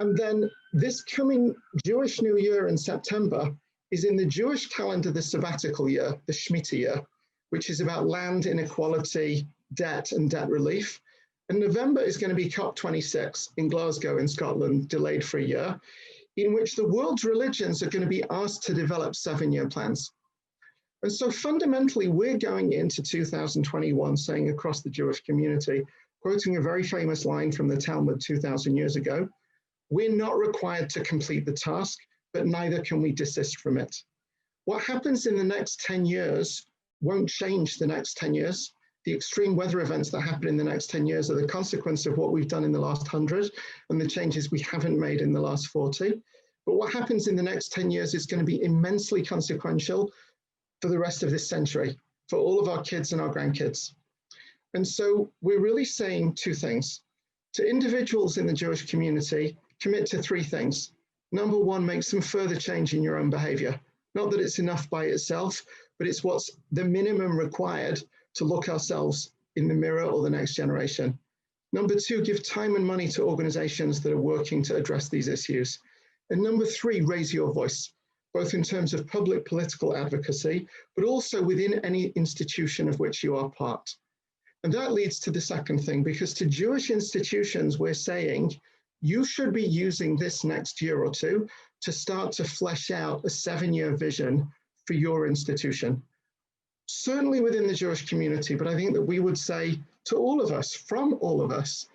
And then this coming Jewish New Year in September is in the Jewish calendar, the sabbatical year, the Shemitah year, which is about land inequality, debt and debt relief. And November is going to be COP26 in Glasgow in Scotland, delayed for a year, in which the world's religions are going to be asked to develop 7-year plans. And so fundamentally, we're going into 2021 saying across the Jewish community, quoting a very famous line from the Talmud 2,000 years ago, we're not required to complete the task, but neither can we desist from it. What happens in the next 10 years won't change the next 10 years. The extreme weather events that happen in the next 10 years are the consequence of what we've done in the last 100 and the changes we haven't made in the last 40. But what happens in the next 10 years is going to be immensely consequential for the rest of this century, for all of our kids and our grandkids. And so we're really saying two things. To individuals in the Jewish community, commit to 3 things. Number 1, make some further change in your own behavior. Not that it's enough by itself, but it's what's the minimum required to look ourselves in the mirror or the next generation. Number 2, give time and money to organizations that are working to address these issues. And number 3, raise your voice, both in terms of public political advocacy, but also within any institution of which you are part. And that leads to the second thing, because to Jewish institutions, we're saying, you should be using this next year or 2 to start to flesh out a 7-year vision for your institution. Certainly within the Jewish community, but I think that we would say to all of us, from all of us,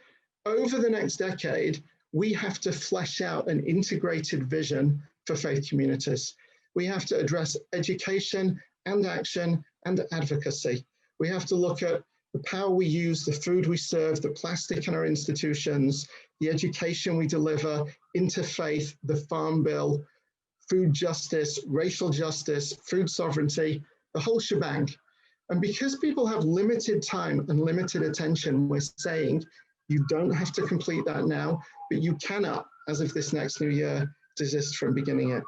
over the next decade, we have to flesh out an integrated vision for faith communities. We have to address education and action and advocacy. We have to look at the power we use, the food we serve, the plastic in our institutions, the education we deliver, interfaith, the Farm Bill, food justice, racial justice, food sovereignty, the whole shebang. And because people have limited time and limited attention, we're saying you don't have to complete that now, but you cannot, as of this next new year, desist from beginning it.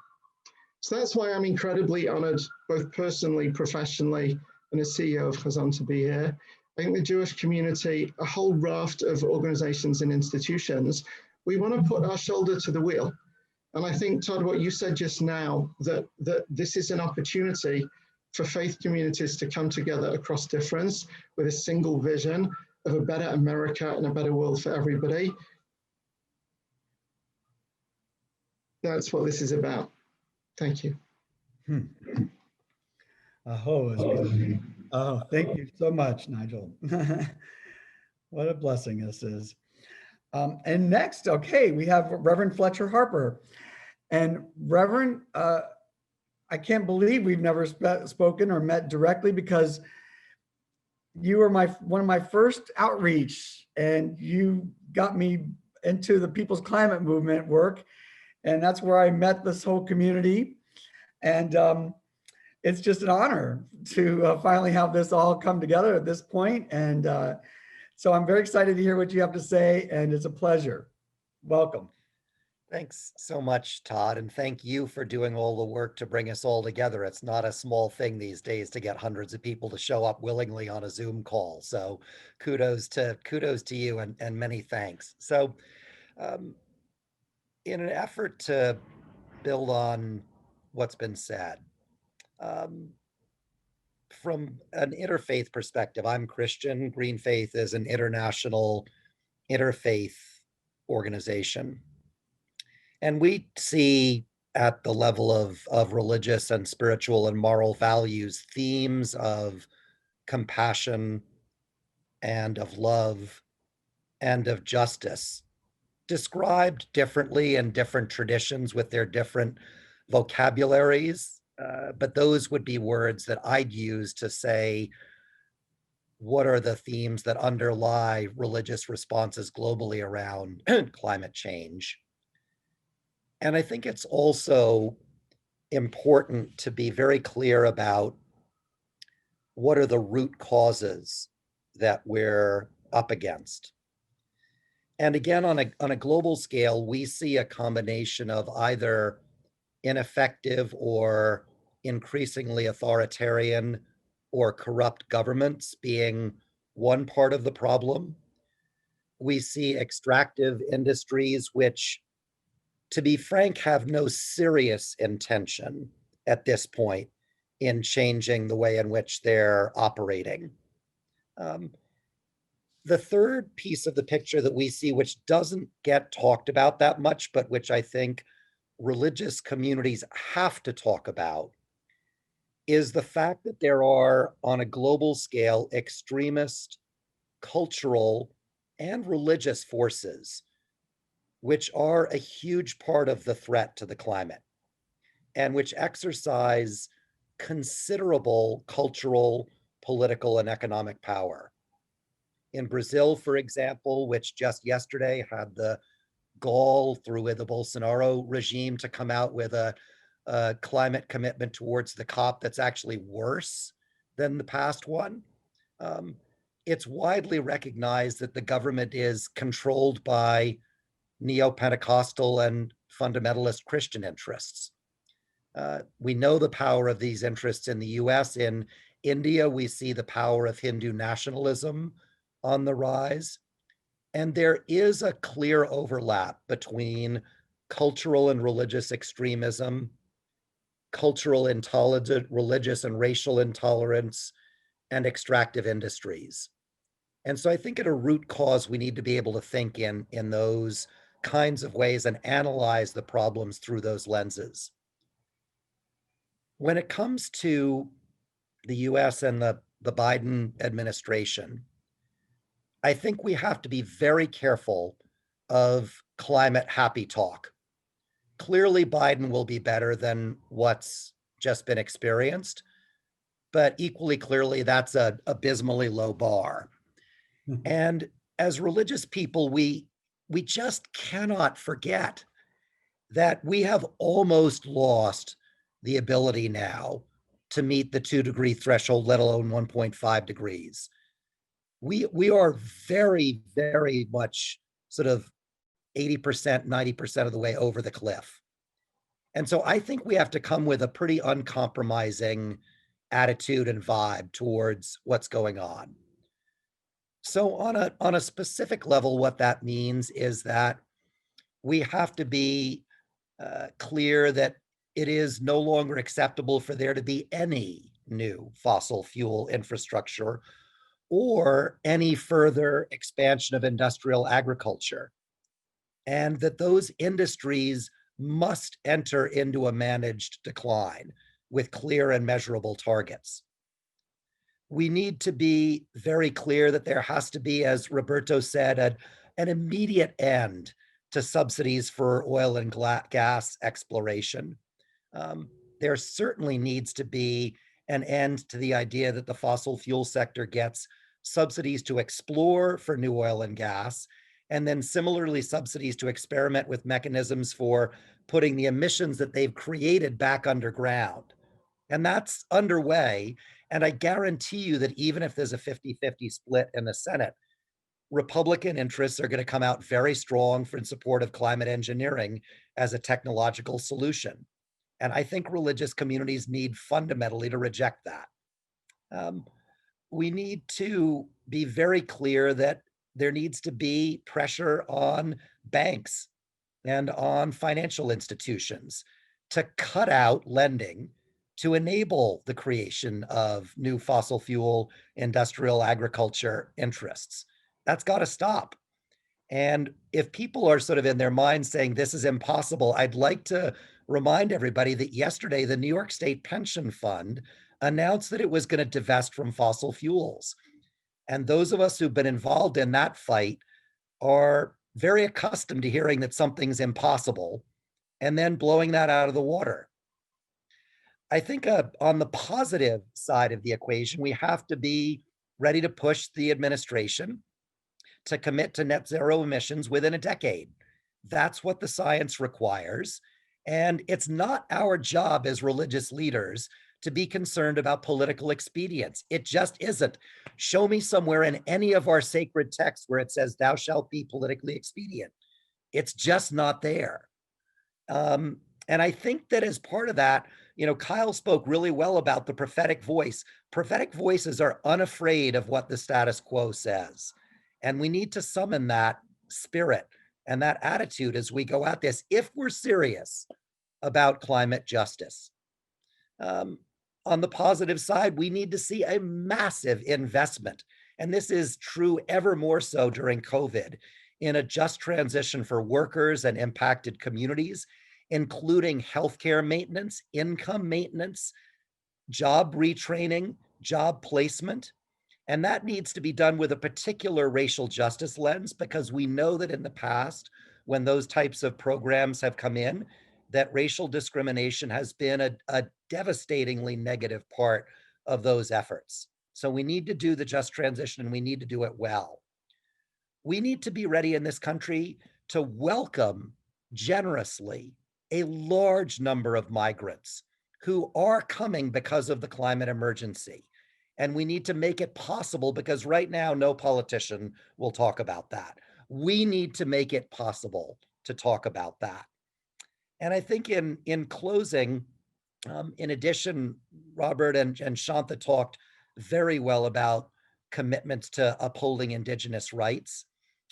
So that's why I'm incredibly honored, both personally, professionally, and as CEO of Hazon to be here. I think the Jewish community, a whole raft of organizations and institutions, we want to put our shoulder to the wheel. And I think, Todd, what you said just now, that this is an opportunity for faith communities to come together across difference with a single vision of a better America and a better world for everybody. That's what this is about. Thank you. Oh, thank you so much, Nigel. What a blessing this is. And next, okay, we have Reverend Fletcher Harper. And Reverend, I can't believe we've never spoken or met directly, because you were one of my first outreach, and you got me into the People's Climate Movement work. And that's where I met this whole community. And it's just an honor to finally have this all come together at this point. And so I'm very excited to hear what you have to say, and it's a pleasure. Welcome. Thanks so much, Todd, and thank you for doing all the work to bring us all together. It's not a small thing these days to get hundreds of people to show up willingly on a Zoom call. So kudos to you, and many thanks. So in an effort to build on what's been said, from an interfaith perspective, I'm Christian. GreenFaith is an international interfaith organization. And we see at the level of religious and spiritual and moral values, themes of compassion and of love and of justice described differently in different traditions with their different vocabularies. But those would be words that I'd use to say, what are the themes that underlie religious responses globally around climate change? And I think it's also important to be very clear about what are the root causes that we're up against. And again, on a global scale, we see a combination of either ineffective or increasingly authoritarian or corrupt governments being one part of the problem. We see extractive industries, which, to be frank, have no serious intention at this point in changing the way in which they're operating. The third piece of the picture that we see, which doesn't get talked about that much, but which I think religious communities have to talk about, is the fact that there are, on a global scale, extremist cultural and religious forces which are a huge part of the threat to the climate, and which exercise considerable cultural, political, and economic power. In Brazil, for example, which just yesterday had the gall through the Bolsonaro regime to come out with a climate commitment towards the COP that's actually worse than the past one. It's widely recognized that the government is controlled by neo-Pentecostal and fundamentalist Christian interests. We know the power of these interests in the US. In India, we see the power of Hindu nationalism on the rise. And there is a clear overlap between cultural and religious extremism, cultural intolerance, religious and racial intolerance, and extractive industries. And so I think at a root cause, we need to be able to think in those kinds of ways and analyze the problems through those lenses. When it comes to the US and the Biden administration, I think we have to be very careful of climate happy talk. Clearly, Biden will be better than what's just been experienced, but equally clearly, that's an abysmally low bar. And as religious people, we just cannot forget that we have almost lost the ability now to meet the 2-degree threshold, let alone 1.5 degrees. We are very, very much sort of 80%, 90% of the way over the cliff. And so I think we have to come with a pretty uncompromising attitude and vibe towards what's going on. So on a specific level, what that means is that we have to be clear that it is no longer acceptable for there to be any new fossil fuel infrastructure or any further expansion of industrial agriculture, and that those industries must enter into a managed decline with clear and measurable targets. We need to be very clear that there has to be, as Roberto said, an immediate end to subsidies for oil and gas exploration. There certainly needs to be an end to the idea that the fossil fuel sector gets subsidies to explore for new oil and gas, and then similarly subsidies to experiment with mechanisms for putting the emissions that they've created back underground. And that's underway. And I guarantee you that even if there's a 50-50 split in the Senate, Republican interests are going to come out very strong in support of climate engineering as a technological solution. And I think religious communities need fundamentally to reject that. We need to be very clear that there needs to be pressure on banks and on financial institutions to cut out lending to enable the creation of new fossil fuel, industrial agriculture interests. That's got to stop. And if people are sort of in their minds saying this is impossible, I'd like to remind everybody that yesterday the New York State Pension Fund announced that it was going to divest from fossil fuels. And those of us who've been involved in that fight are very accustomed to hearing that something's impossible and then blowing that out of the water. I think on the positive side of the equation, we have to be ready to push the administration to commit to net zero emissions within a decade. That's what the science requires. And it's not our job as religious leaders to be concerned about political expedience. It just isn't. Show me somewhere in any of our sacred texts where it says, thou shalt be politically expedient. It's just not there. And I think that as part of that, Kyle spoke really well about the prophetic voice. Prophetic voices are unafraid of what the status quo says. And we need to summon that spirit and that attitude as we go at this, if we're serious about climate justice. On the positive side, we need to see a massive investment, and this is true ever more so during COVID, in a just transition for workers and impacted communities, including healthcare maintenance, income maintenance, job retraining, job placement. And that needs to be done with a particular racial justice lens, because we know that in the past, when those types of programs have come in, that racial discrimination has been a devastatingly negative part of those efforts. So we need to do the just transition, and we need to do it well. We need to be ready in this country to welcome generously a large number of migrants who are coming because of the climate emergency. And we need to make it possible, because right now, no politician will talk about that. We need to make it possible to talk about that. And I think in closing, in addition, Robert and Shantha talked very well about commitments to upholding Indigenous rights.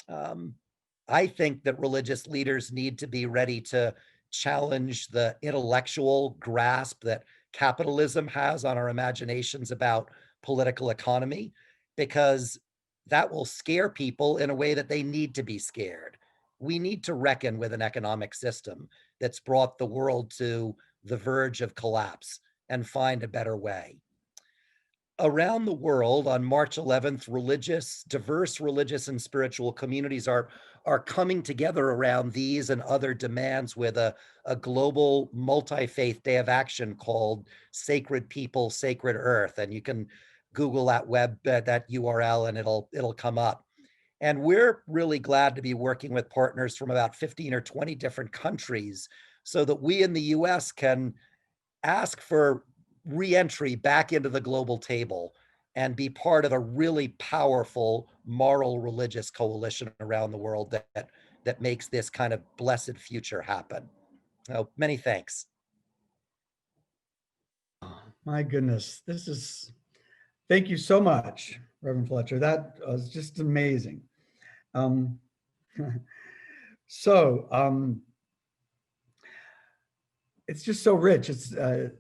I think that religious leaders need to be ready to challenge the intellectual grasp that capitalism has on our imaginations about political economy, because that will scare people in a way that they need to be scared. We need to reckon with an economic system that's brought the world to the verge of collapse and find a better way. Around the world on March 11th, diverse religious and spiritual communities are coming together around these and other demands with a global multi-faith day of action called Sacred People, Sacred Earth. And you can Google that that URL and it'll come up. And we're really glad to be working with partners from about 15 or 20 different countries so that we in the US can ask for re-entry back into the global table and be part of a really powerful moral religious coalition around the world that makes this kind of blessed future happen. So many thanks. My goodness, thank you so much, Reverend Fletcher. That was just amazing. It's just so rich.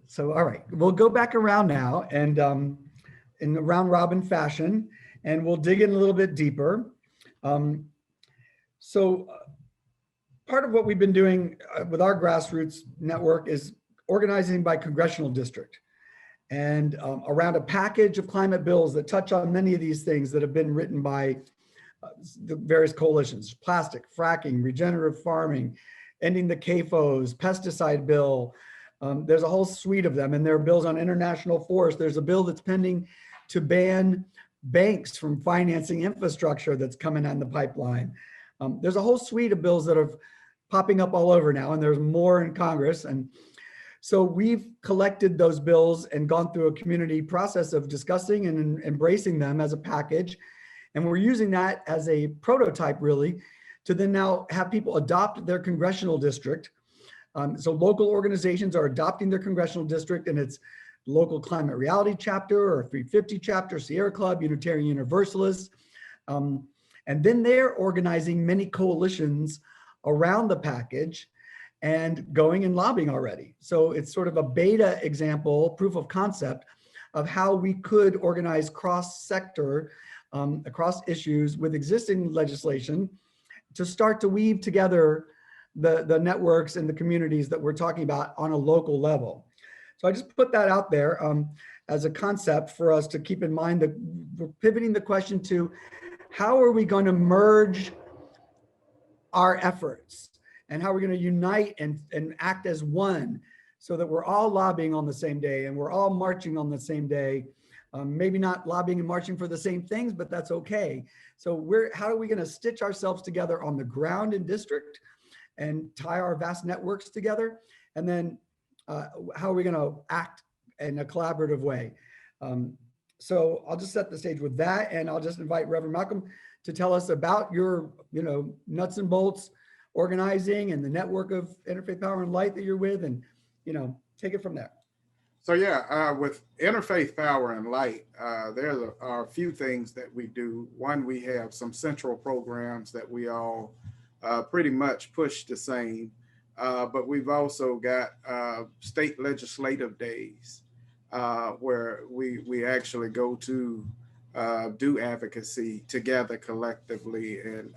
So, all right, we'll go back around now and in the round robin fashion, and we'll dig in a little bit deeper. part of what we've been doing with our grassroots network is organizing by congressional district and around a package of climate bills that touch on many of these things that have been written by the various coalitions: plastic, fracking, regenerative farming, ending the CAFOs, pesticide bill. There's a whole suite of them, and there are bills on international forest. There's a bill that's pending to ban banks from financing infrastructure that's coming on the pipeline. There's a whole suite of bills that are popping up all over now, and there's more in Congress. And so we've collected those bills and gone through a community process of discussing and embracing them as a package. And we're using that as a prototype, really, to then now have people adopt their congressional district. So local organizations are adopting their congressional district, and it's local climate reality chapter or 350 chapter, Sierra Club, Unitarian Universalists. And then they're organizing many coalitions around the package and going and lobbying already. So it's sort of a beta example, proof of concept of how we could organize cross-sector, across issues with existing legislation to start to weave together the networks and the communities that we're talking about on a local level. So I just put that out there as a concept for us to keep in mind that we're pivoting the question to how are we going to merge our efforts and how we're going to unite and act as one so that we're all lobbying on the same day and we're all marching on the same day. Maybe not lobbying and marching for the same things, but that's okay. So how are we going to stitch ourselves together on the ground in district and tie our vast networks together? And then how are we going to act in a collaborative way? So I'll just set the stage with that, and I'll just invite Reverend Malcom to tell us about your, nuts and bolts organizing and the network of Interfaith Power and Light that you're with, and, take it from there. So yeah, with Interfaith Power and Light, there are a few things that we do. One, we have some central programs that we all pretty much push the same, but we've also got state legislative days where we actually go to do advocacy together collectively, and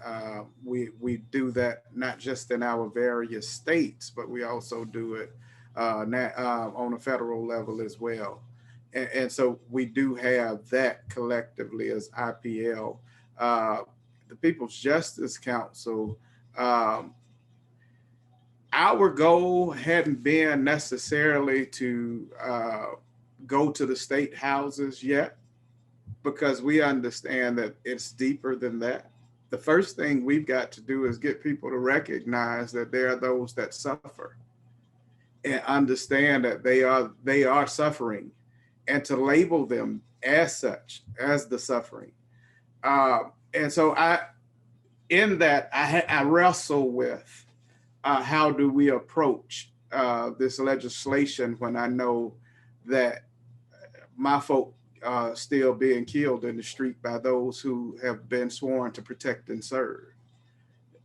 we do that not just in our various states, but we also do it on a federal level as well. And so we do have that collectively as IPL. The People's Justice Council, our goal hadn't been necessarily to go to the state houses yet, because we understand that it's deeper than that. The first thing we've got to do is get people to recognize that there are those that suffer and understand that they are suffering, and to label them as such, as the suffering. And so I wrestle with how do we approach this legislation when I know that my folk are still being killed in the street by those who have been sworn to protect and serve.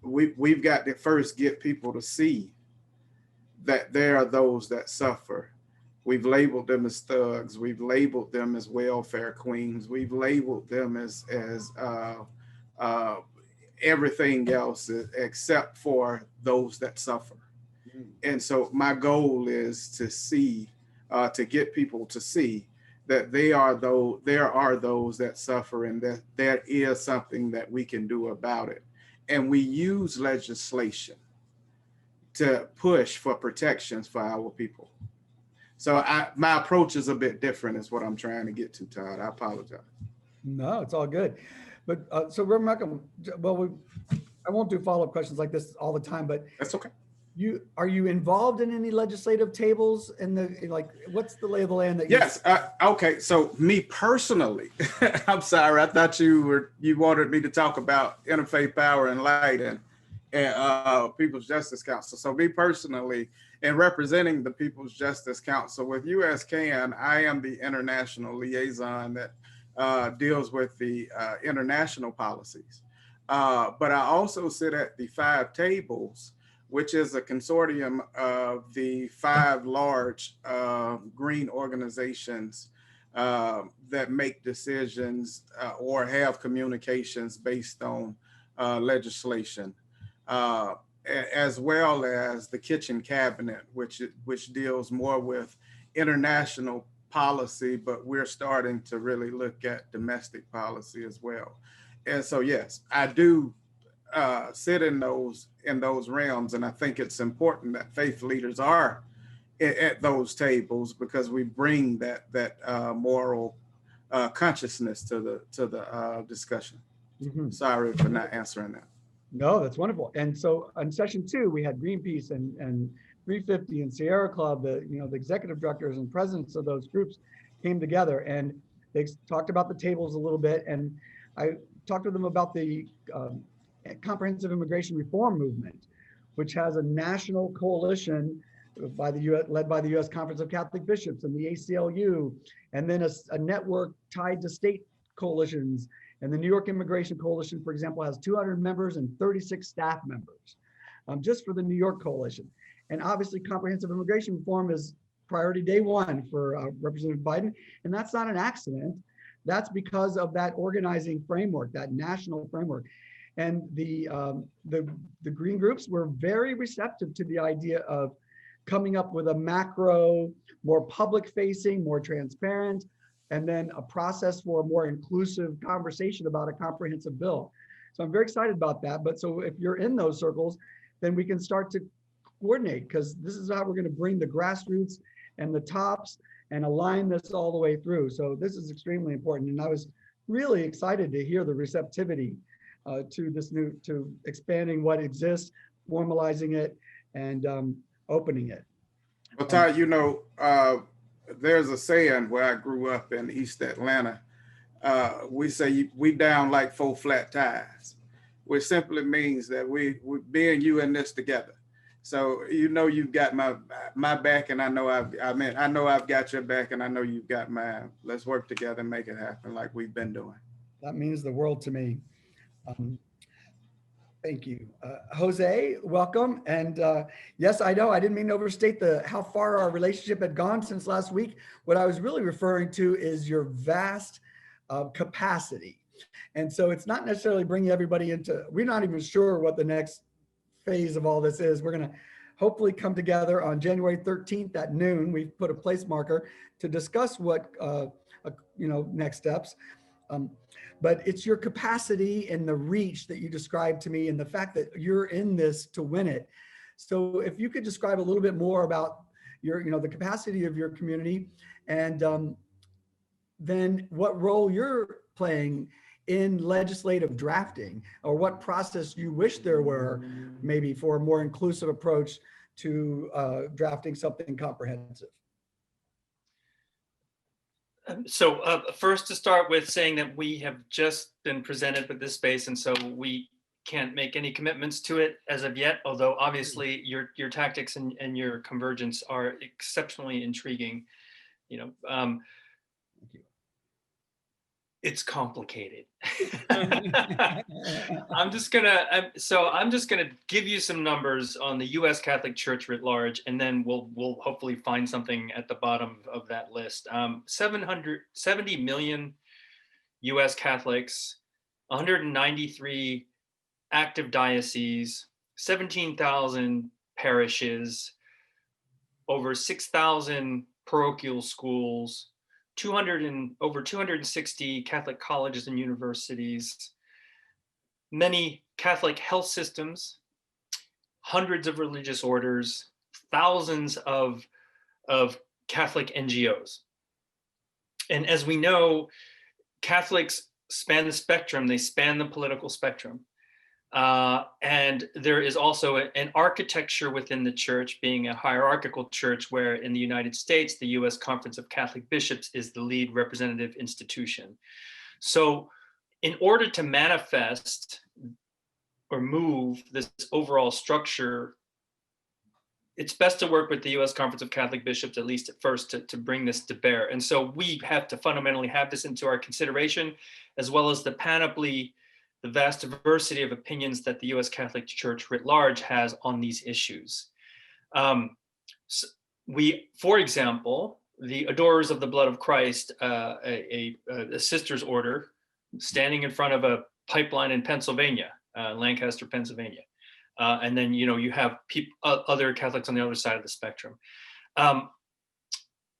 We've got to first get people to see that there are those that suffer. We've labeled them as thugs. We've labeled them as welfare queens. We've labeled them as everything else except for those that suffer. And so my goal is to see, to get people to see that there are those that suffer, and that there is something that we can do about it. And we use legislation to push for protections for our people. So my approach is a bit different, is what I'm trying to get to, Todd. I apologize. No, it's all good. But so Reverend Malcom, well, I won't do follow-up questions like this all the time, but that's okay. Are you involved in any legislative tables what's the lay of the land that Yes. Okay. So me personally, I'm sorry. I thought you wanted me to talk about Interfaith Power and Light and People's Justice Council. So me personally, in representing the People's Justice Council with USCAN, I am the international liaison that deals with the international policies. But I also sit at the 5 tables, which is a consortium of the 5 large green organizations that make decisions or have communications based on legislation. as well as the kitchen cabinet, which deals more with international policy, but we're starting to really look at domestic policy as well. And so, yes, I do sit in those realms, and I think it's important that faith leaders are at those tables because we bring that moral consciousness to the discussion. Mhm. Sorry for not answering that. No, that's wonderful. And so on session 2, we had Greenpeace and 350 and Sierra Club, the executive directors and presidents of those groups came together and they talked about the tables a little bit. And I talked to them about the comprehensive immigration reform movement, which has a national coalition by the US, led by the U.S. Conference of Catholic Bishops and the ACLU, and then a network tied to state coalitions. And the New York Immigration Coalition, for example, has 200 members and 36 staff members, just for the New York Coalition. And obviously, comprehensive immigration reform is priority day one for Representative Biden. And that's not an accident. That's because of that organizing framework, that national framework. And the Green groups were very receptive to the idea of coming up with a macro, more public-facing, more transparent, and then a process for a more inclusive conversation about a comprehensive bill. So I'm very excited about that. But so if you're in those circles, then we can start to coordinate, because this is how we're going to bring the grassroots and the tops and align this all the way through. So this is extremely important. And I was really excited to hear the receptivity to this to expanding what exists, formalizing it, and opening it. Well, Todd, there's a saying where I grew up in East Atlanta. We say we down like 4 flat tires, which simply means that we being you in this together. So you've got my back, and I know I've got your back, and I know you've got mine. Let's work together and make it happen like we've been doing. That means the world to me. Thank you. Jose, welcome. And yes, I know I didn't mean to overstate how far our relationship had gone since last week. What I was really referring to is your vast capacity. And so it's not necessarily bringing everybody we're not even sure what the next phase of all this is. We're going to hopefully come together on January 13th at noon. We've put a place marker to discuss what, next steps. But it's your capacity and the reach that you described to me, and the fact that you're in this to win it. So if you could describe a little bit more about the capacity of your community, and then what role you're playing in legislative drafting, or what process you wish there were maybe for a more inclusive approach to drafting something comprehensive. So first, to start with, saying that we have just been presented with this space, and so we can't make any commitments to it as of yet, although obviously your tactics and your convergence are exceptionally intriguing. It's complicated. I'm just gonna give you some numbers on the U.S. Catholic Church writ large, and then we'll hopefully find something at the bottom of that list. 770 million U.S. Catholics, 193 active dioceses, 17,000 parishes, over 6,000 parochial schools, over 260 Catholic colleges and universities, many Catholic health systems, hundreds of religious orders, thousands of Catholic NGOs. And as we know, Catholics span the spectrum, they span the political spectrum. And there is also an architecture within the church, being a hierarchical church, where in the United States, the U.S. Conference of Catholic Bishops is the lead representative institution. So in order to manifest or move this overall structure, it's best to work with the U.S. Conference of Catholic Bishops, at least at first, to bring this to bear. And so we have to fundamentally have this into our consideration, as well as the panoply, the vast diversity of opinions that the U.S. Catholic Church writ large has on these issues. For example, the Adorers of the Blood of Christ, a sister's order, standing in front of a pipeline in Pennsylvania, Lancaster, Pennsylvania, And then, you have other Catholics on the other side of the spectrum.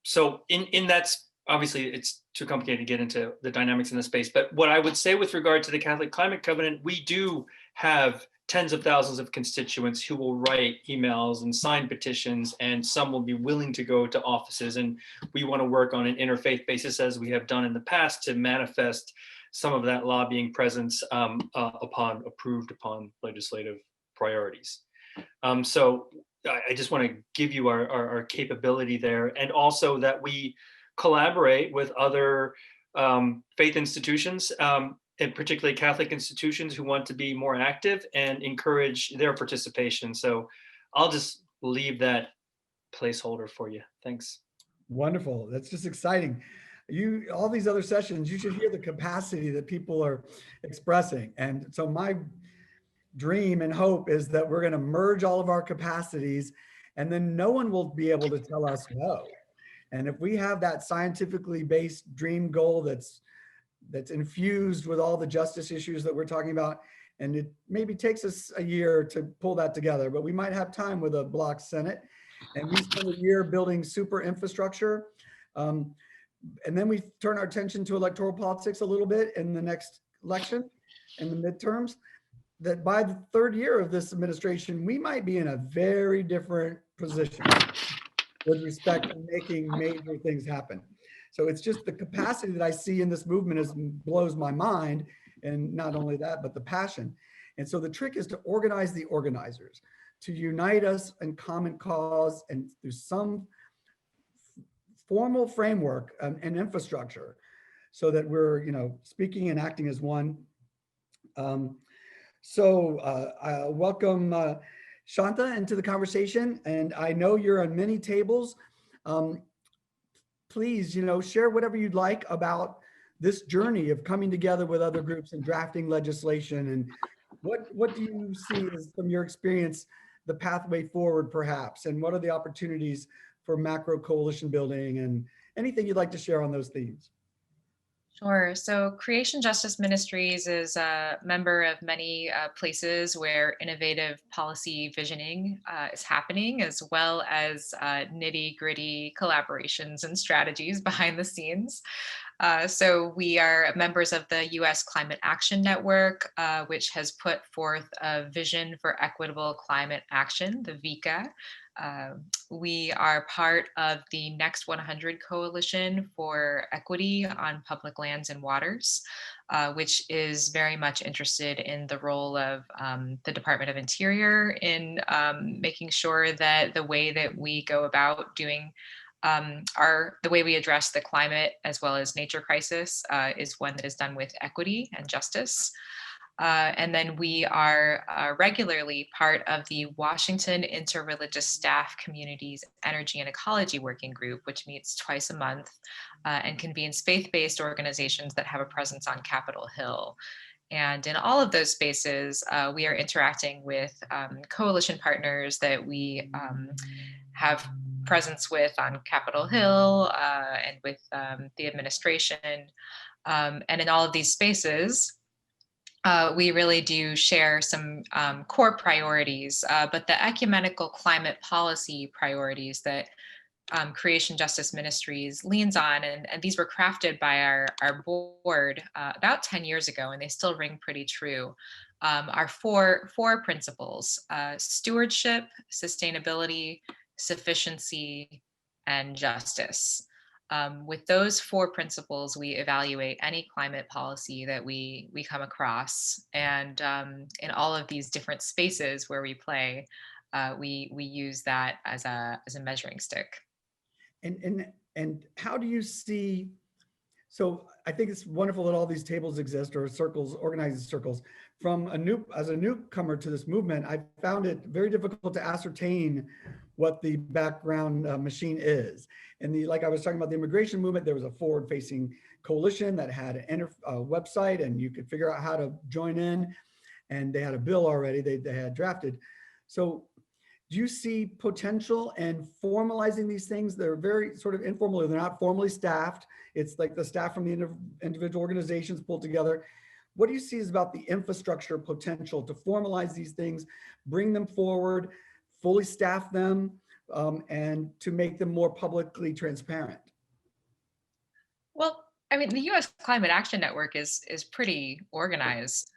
So in that's, obviously it's too complicated to get into the dynamics in the space, but what I would say with regard to the Catholic Climate Covenant, we do have tens of thousands of constituents who will write emails and sign petitions, and some will be willing to go to offices. And we want to work on an interfaith basis, as we have done in the past, to manifest some of that lobbying presence upon legislative priorities. So I just want to give you our capability there, and also that we collaborate with other faith institutions, and particularly Catholic institutions who want to be more active and encourage their participation. So I'll just leave that placeholder for you. Thanks. Wonderful. That's just exciting. All these other sessions, you should hear the capacity that people are expressing. And so my dream and hope is that we're going to merge all of our capacities, and then no one will be able to tell us no. And if we have that scientifically based dream goal that's infused with all the justice issues that we're talking about, and it maybe takes us a year to pull that together, but we might have time with a block Senate, and we spend a year building super infrastructure. And then we turn our attention to electoral politics a little bit in the next election, in the midterms, that by the third year of this administration, we might be in a very different position with respect to making major things happen. So it's just the capacity that I see in this movement blows my mind. And not only that, but the passion. And so the trick is to organize the organizers, to unite us in common cause and through some formal framework and infrastructure, so that we're, speaking and acting as one. I welcome Shantha into the conversation, and I know you're on many tables. Please, share whatever you'd like about this journey of coming together with other groups and drafting legislation, and what do you see as, from your experience, the pathway forward perhaps, and what are the opportunities for macro coalition building, and anything you'd like to share on those themes? Sure. So Creation Justice Ministries is a member of many places where innovative policy visioning is happening, as well as nitty-gritty collaborations and strategies behind the scenes. So we are members of the U.S. Climate Action Network, which has put forth a vision for equitable climate action, the VICA. We are part of the Next 100 Coalition for Equity on Public Lands and Waters, which is very much interested in the role of the Department of Interior in making sure that the way that we go about doing the way we address the climate as well as nature crisis is one that is done with equity and justice. And then we are regularly part of the Washington Interreligious Staff Communities Energy and Ecology Working Group, which meets twice a month and convenes faith-based organizations that have a presence on Capitol Hill. And in all of those spaces, we are interacting with coalition partners that we have presence with on Capitol Hill and with the administration. And in all of these spaces, we really do share some core priorities, but the ecumenical climate policy priorities that Creation Justice Ministries leans on, and these were crafted by our board about 10 years ago, and they still ring pretty true, are four principles: stewardship, sustainability, sufficiency, and justice. With those four principles, we evaluate any climate policy that we come across, and in all of these different spaces where we play, we use that as a measuring stick. And how do you see? So I think it's wonderful that all these tables exist, or circles, organized circles. As a newcomer to this movement, I found it very difficult to ascertain what the background machine is. And like I was talking about the immigration movement, there was a forward-facing coalition that had a website, and you could figure out how to join in. And they had a bill already they had drafted. So do you see potential in formalizing these things? They're very sort of informal. They're not formally staffed. It's like the staff from the individual organizations pulled together. what do you see is about the infrastructure potential to formalize these things, bring them forward, fully staff them, and to make them more publicly transparent? Well, I mean, the U.S. Climate Action Network is pretty organized.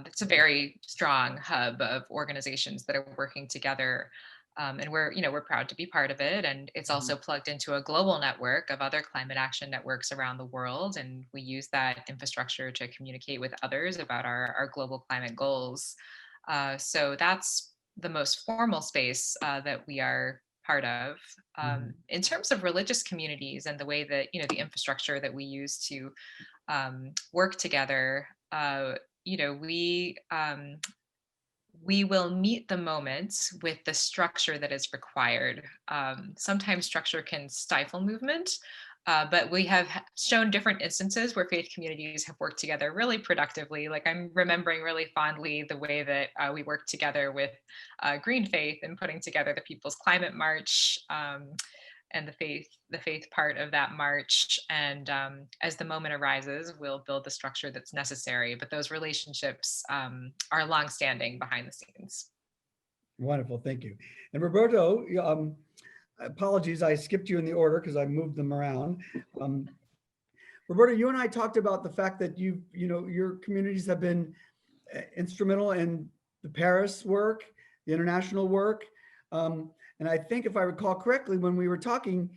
It's a very strong hub of organizations that are working together, and we're proud to be part of it. And it's also plugged into a global network of other climate action networks around the world, and we use that infrastructure to communicate with others about our global climate goals. So that's the most formal space that we are part of. In terms of religious communities and the way that the infrastructure that we use to work together, we will meet the moment with the structure that is required. Sometimes structure can stifle movement, but we have shown different instances where faith communities have worked together really productively. Like I'm remembering really fondly the way that we worked together with GreenFaith in putting together the People's Climate March, and the faith part of that march. And as the moment arises, we'll build the structure that's necessary. But those relationships are longstanding behind the scenes. Wonderful, thank you. And Roberto, apologies, I skipped you in the order because I moved them around. Roberto, you and I talked about the fact that your communities have been instrumental in the Paris work, the international work. And I think if I recall correctly, when we were talking,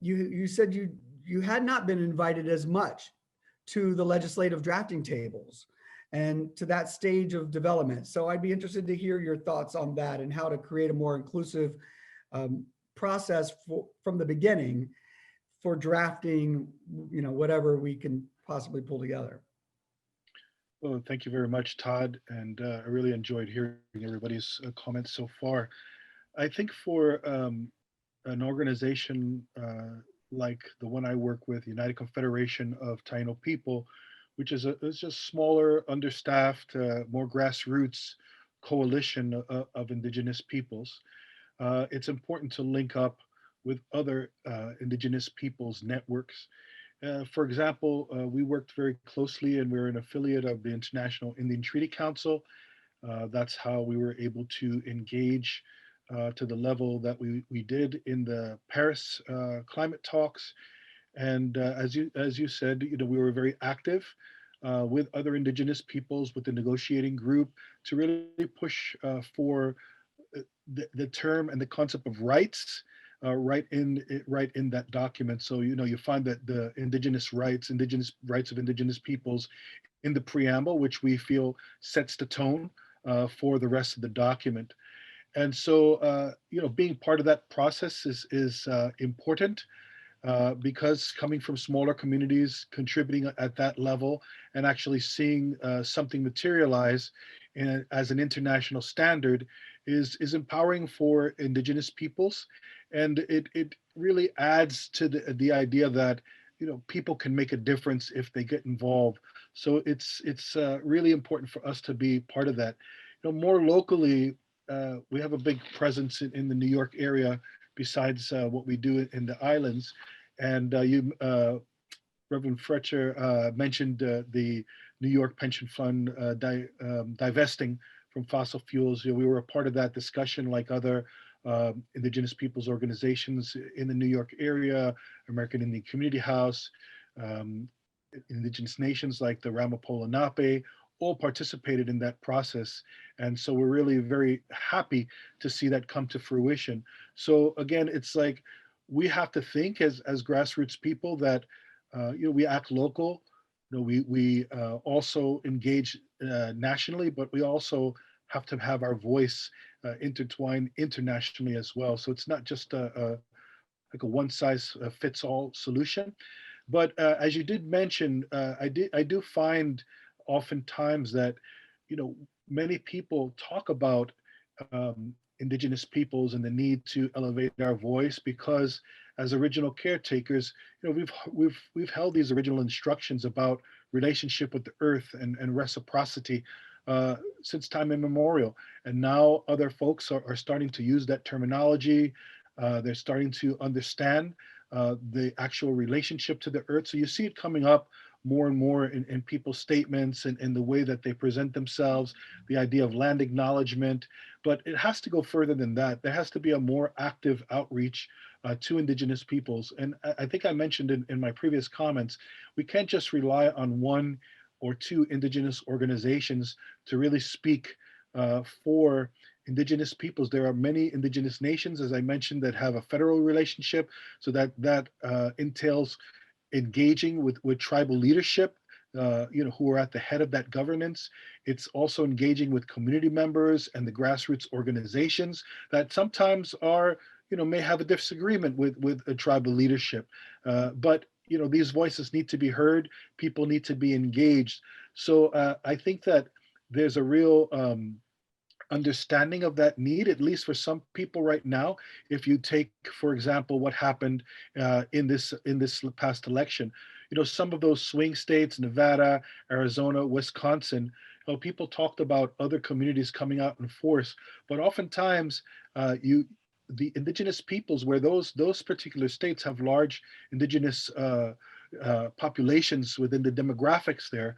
you said you had not been invited as much to the legislative drafting tables and to that stage of development. So I'd be interested to hear your thoughts on that and how to create a more inclusive process from the beginning for drafting, whatever we can possibly pull together. Well, thank you very much, Todd. And I really enjoyed hearing everybody's comments so far. I think for an organization like the one I work with, United Confederation of Taino People, which is just smaller, understaffed, more grassroots coalition of Indigenous peoples, it's important to link up with other Indigenous peoples networks. For example, we worked very closely and we're an affiliate of the International Indian Treaty Council. That's how we were able to engage to the level that we did in the Paris climate talks. And as you said, we were very active with other Indigenous peoples, with the negotiating group, to really push for the term and the concept of rights right in that document. So you find that the Indigenous rights of Indigenous peoples in the preamble, which we feel sets the tone for the rest of the document. And so, being part of that process is important because coming from smaller communities, contributing at that level, and actually seeing something materialize as an international standard is empowering for Indigenous peoples, and it really adds to the idea that people can make a difference if they get involved. So it's really important for us to be part of that. More locally. We have a big presence in the New York area besides what we do in the islands. And Reverend Fletcher mentioned the New York Pension Fund divesting from fossil fuels. We were a part of that discussion like other Indigenous peoples organizations in the New York area, American Indian Community House, Indigenous nations like the Ramapo Lenape, all participated in that process. And so we're really very happy to see that come to fruition. So again, it's like we have to think as grassroots people that we act local. We also engage nationally, but we also have to have our voice intertwined internationally as well. So it's not just like a one size fits all solution. But as you did mention, I do find oftentimes that many people talk about Indigenous peoples and the need to elevate our voice because as original caretakers, we've held these original instructions about relationship with the earth and reciprocity since time immemorial. And now other folks are starting to use that terminology. They're starting to understand the actual relationship to the earth. So you see it coming up more and more in people's statements and in the way that they present themselves, the idea of land acknowledgement, but it has to go further than that. There has to be a more active outreach to Indigenous peoples. And I think I mentioned in my previous comments, we can't just rely on one or two Indigenous organizations to really speak for Indigenous peoples. There are many Indigenous nations, as I mentioned, that have a federal relationship. So that entails engaging with tribal leadership, who are at the head of that governance. It's also engaging with community members and the grassroots organizations that sometimes are, may have a disagreement with a tribal leadership. But these voices need to be heard. People need to be engaged. So I think that there's a real understanding of that need, at least for some people right now. If you take, for example, what happened in this past election, some of those swing states, Nevada, Arizona, Wisconsin, people talked about other communities coming out in force, but oftentimes the Indigenous peoples, where those particular states have large Indigenous populations within the demographics there,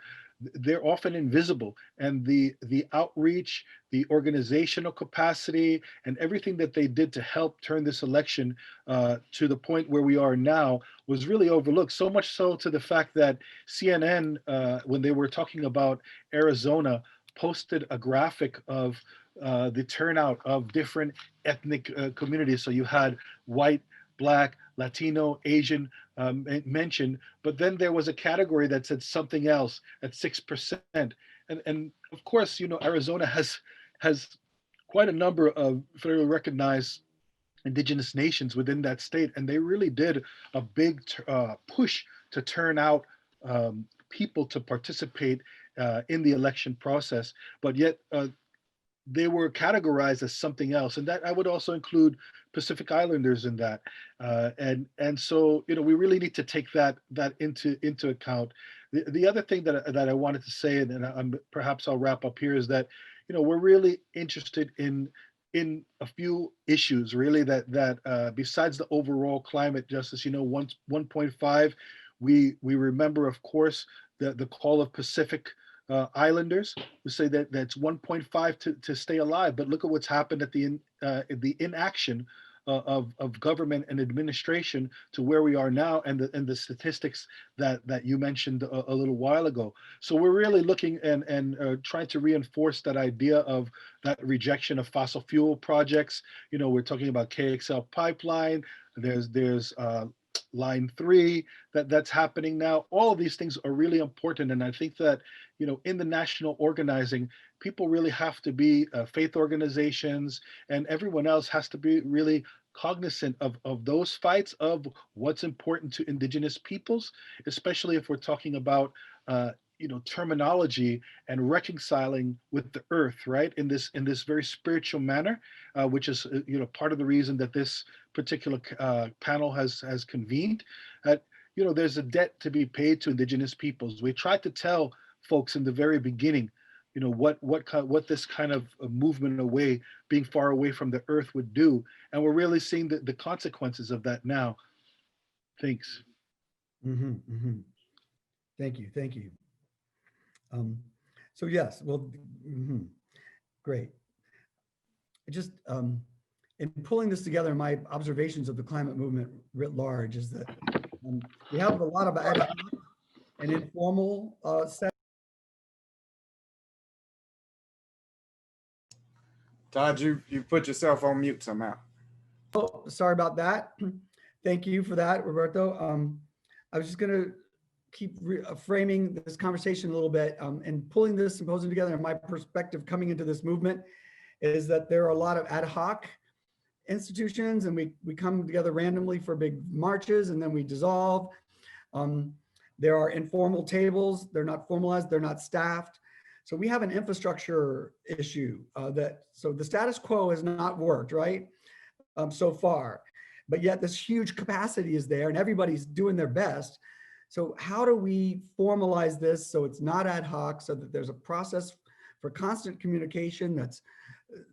they're often invisible, and the outreach, the organizational capacity, and everything that they did to help turn this election to the point where we are now was really overlooked. So much so to the fact that CNN, when they were talking about Arizona, posted a graphic of the turnout of different ethnic communities. So you had white, Black, Latino, Asian mentioned, but then there was a category that said something else at 6%. And of course, Arizona has quite a number of federally recognized Indigenous nations within that state, and they really did a big push to turn out people to participate in the election process, but yet they were categorized as something else, and that I would also include Pacific Islanders in that, and so we really need to take that into account. The other thing that I wanted to say, and perhaps I'll wrap up here, is that we're really interested in a few issues really that besides the overall climate justice. 1.5, we remember, of course, the call of Pacific Islanders, who say that that's 1.5 to stay alive. But look at what's happened at the inaction of government and administration to where we are now, and the statistics that you mentioned a little while ago. So we're really looking and trying to reinforce that idea of that rejection of fossil fuel projects. We're talking about KXL pipeline. There's Line 3 that's happening now. All of these things are really important, and I think that in the national organizing, people really have to be faith organizations, and everyone else has to be really cognizant of those fights, of what's important to Indigenous peoples, especially if we're talking about terminology and reconciling with the earth, right? In this very spiritual manner, which is part of the reason that this particular panel has convened. There's a debt to be paid to Indigenous peoples. We tried to tell folks in the very beginning, what this kind of movement away, being far away from the earth, would do, and we're really seeing the consequences of that now. Thanks. Mm-hmm, mm-hmm. Thank you. So yes, well, great. Just in pulling this together, my observations of the climate movement writ large is that we have a lot of ad hoc and informal Todd, you put yourself on mute somehow. Oh, sorry about that. Thank you for that, Roberto. I was just going to keep framing this conversation a little bit, and pulling this symposium together. And my perspective coming into this movement is that there are a lot of ad hoc institutions, and we come together randomly for big marches, and then we dissolve. There are informal tables. They're not formalized. They're not staffed. So we have an infrastructure issue so the status quo has not worked, right? So far, but yet this huge capacity is there and everybody's doing their best. So how do we formalize this so it's not ad hoc, so that there's a process for constant communication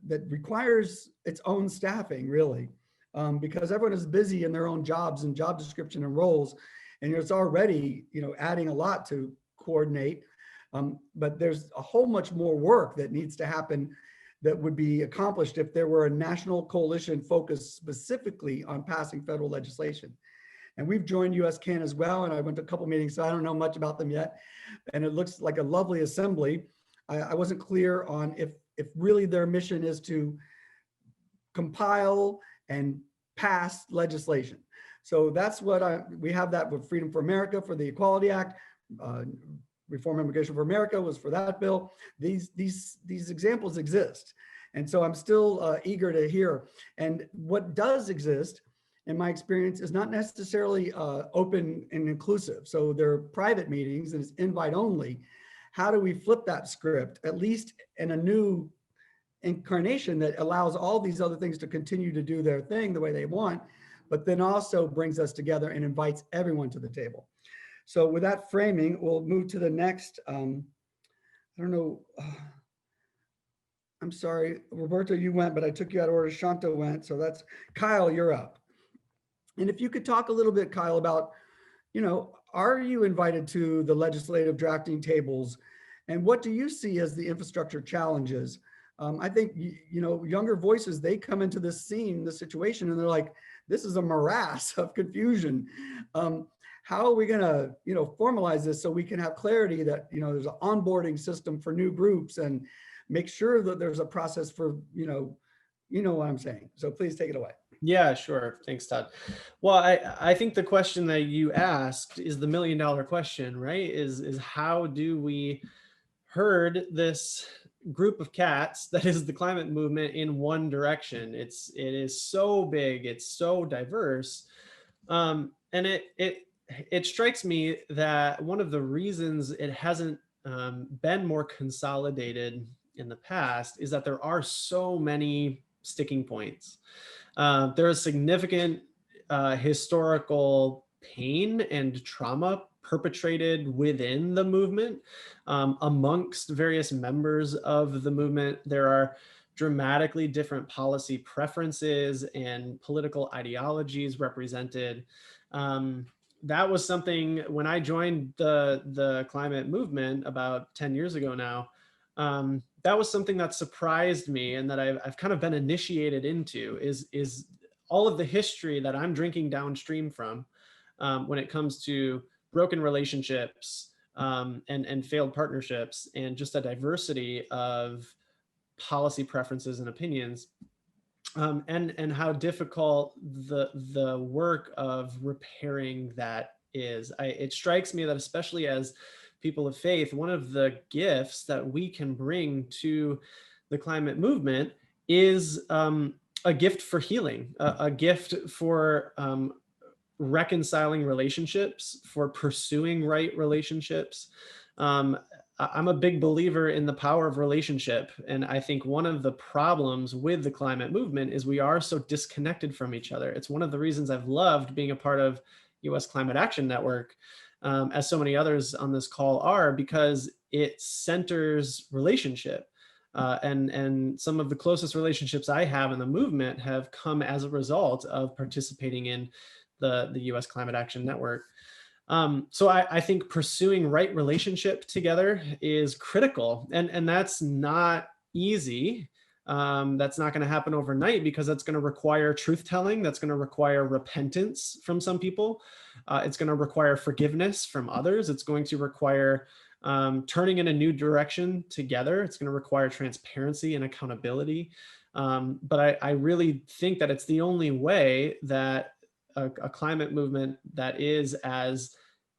that requires its own staffing, really, because everyone is busy in their own jobs and job description and roles, And it's already, adding a lot to coordinate. But there's a whole much more work that needs to happen that would be accomplished if there were a national coalition focused specifically on passing federal legislation. And we've joined US-Can as well, and I went to a couple meetings, so I don't know much about them yet. And it looks like a lovely assembly. I wasn't clear on if really their mission is to compile and pass legislation. So that's what we have that with Freedom for America for the Equality Act. Reform Immigration for America was for that bill. These examples exist. And so I'm still eager to hear. And what does exist, in my experience, is not necessarily open and inclusive. So there are private meetings and it's invite only. How do we flip that script, at least in a new incarnation that allows all these other things to continue to do their thing the way they want, but then also brings us together and invites everyone to the table. So with that framing, we'll move to the next, I don't know, I'm sorry, Roberto, you went, but I took you out of order. Shantha went, so that's, Kyle, you're up. And if you could talk a little bit, Kyle, about, are you invited to the legislative drafting tables? And what do you see as the infrastructure challenges? I think, younger voices, they come into this scene, this situation, and they're like, this is a morass of confusion. How are we gonna, formalize this so we can have clarity that, there's an onboarding system for new groups and make sure that there's a process for, you know what I'm saying. So please take it away. Yeah, sure. Thanks, Todd. Well, I think the question that you asked is the $1 million question, right? Is how do we herd this group of cats that is the climate movement in one direction? It is so big, it's so diverse, and it strikes me that one of the reasons it hasn't been more consolidated in the past is that there are so many sticking points. There is significant historical pain and trauma perpetrated within the movement amongst various members of the movement. There are dramatically different policy preferences and political ideologies represented. That was something when I joined the climate movement about 10 years ago now. That was something that surprised me and that I've kind of been initiated into is all of the history that I'm drinking downstream from when it comes to broken relationships and failed partnerships and just a diversity of policy preferences and opinions. And how difficult the work of repairing that is. It strikes me that especially as people of faith, one of the gifts that we can bring to the climate movement is a gift for healing, a gift for reconciling relationships, for pursuing right relationships. I'm a big believer in the power of relationship. And I think one of the problems with the climate movement is we are so disconnected from each other. It's one of the reasons I've loved being a part of US Climate Action Network, as so many others on this call are, because it centers relationship. And some of the closest relationships I have in the movement have come as a result of participating in the US Climate Action Network. So I think pursuing right relationship together is critical, and that's not easy. That's not going to happen overnight because that's going to require truth telling. That's going to require repentance from some people. It's going to require forgiveness from others. It's going to require turning in a new direction together. It's going to require transparency and accountability. But I really think that it's the only way that a climate movement that is as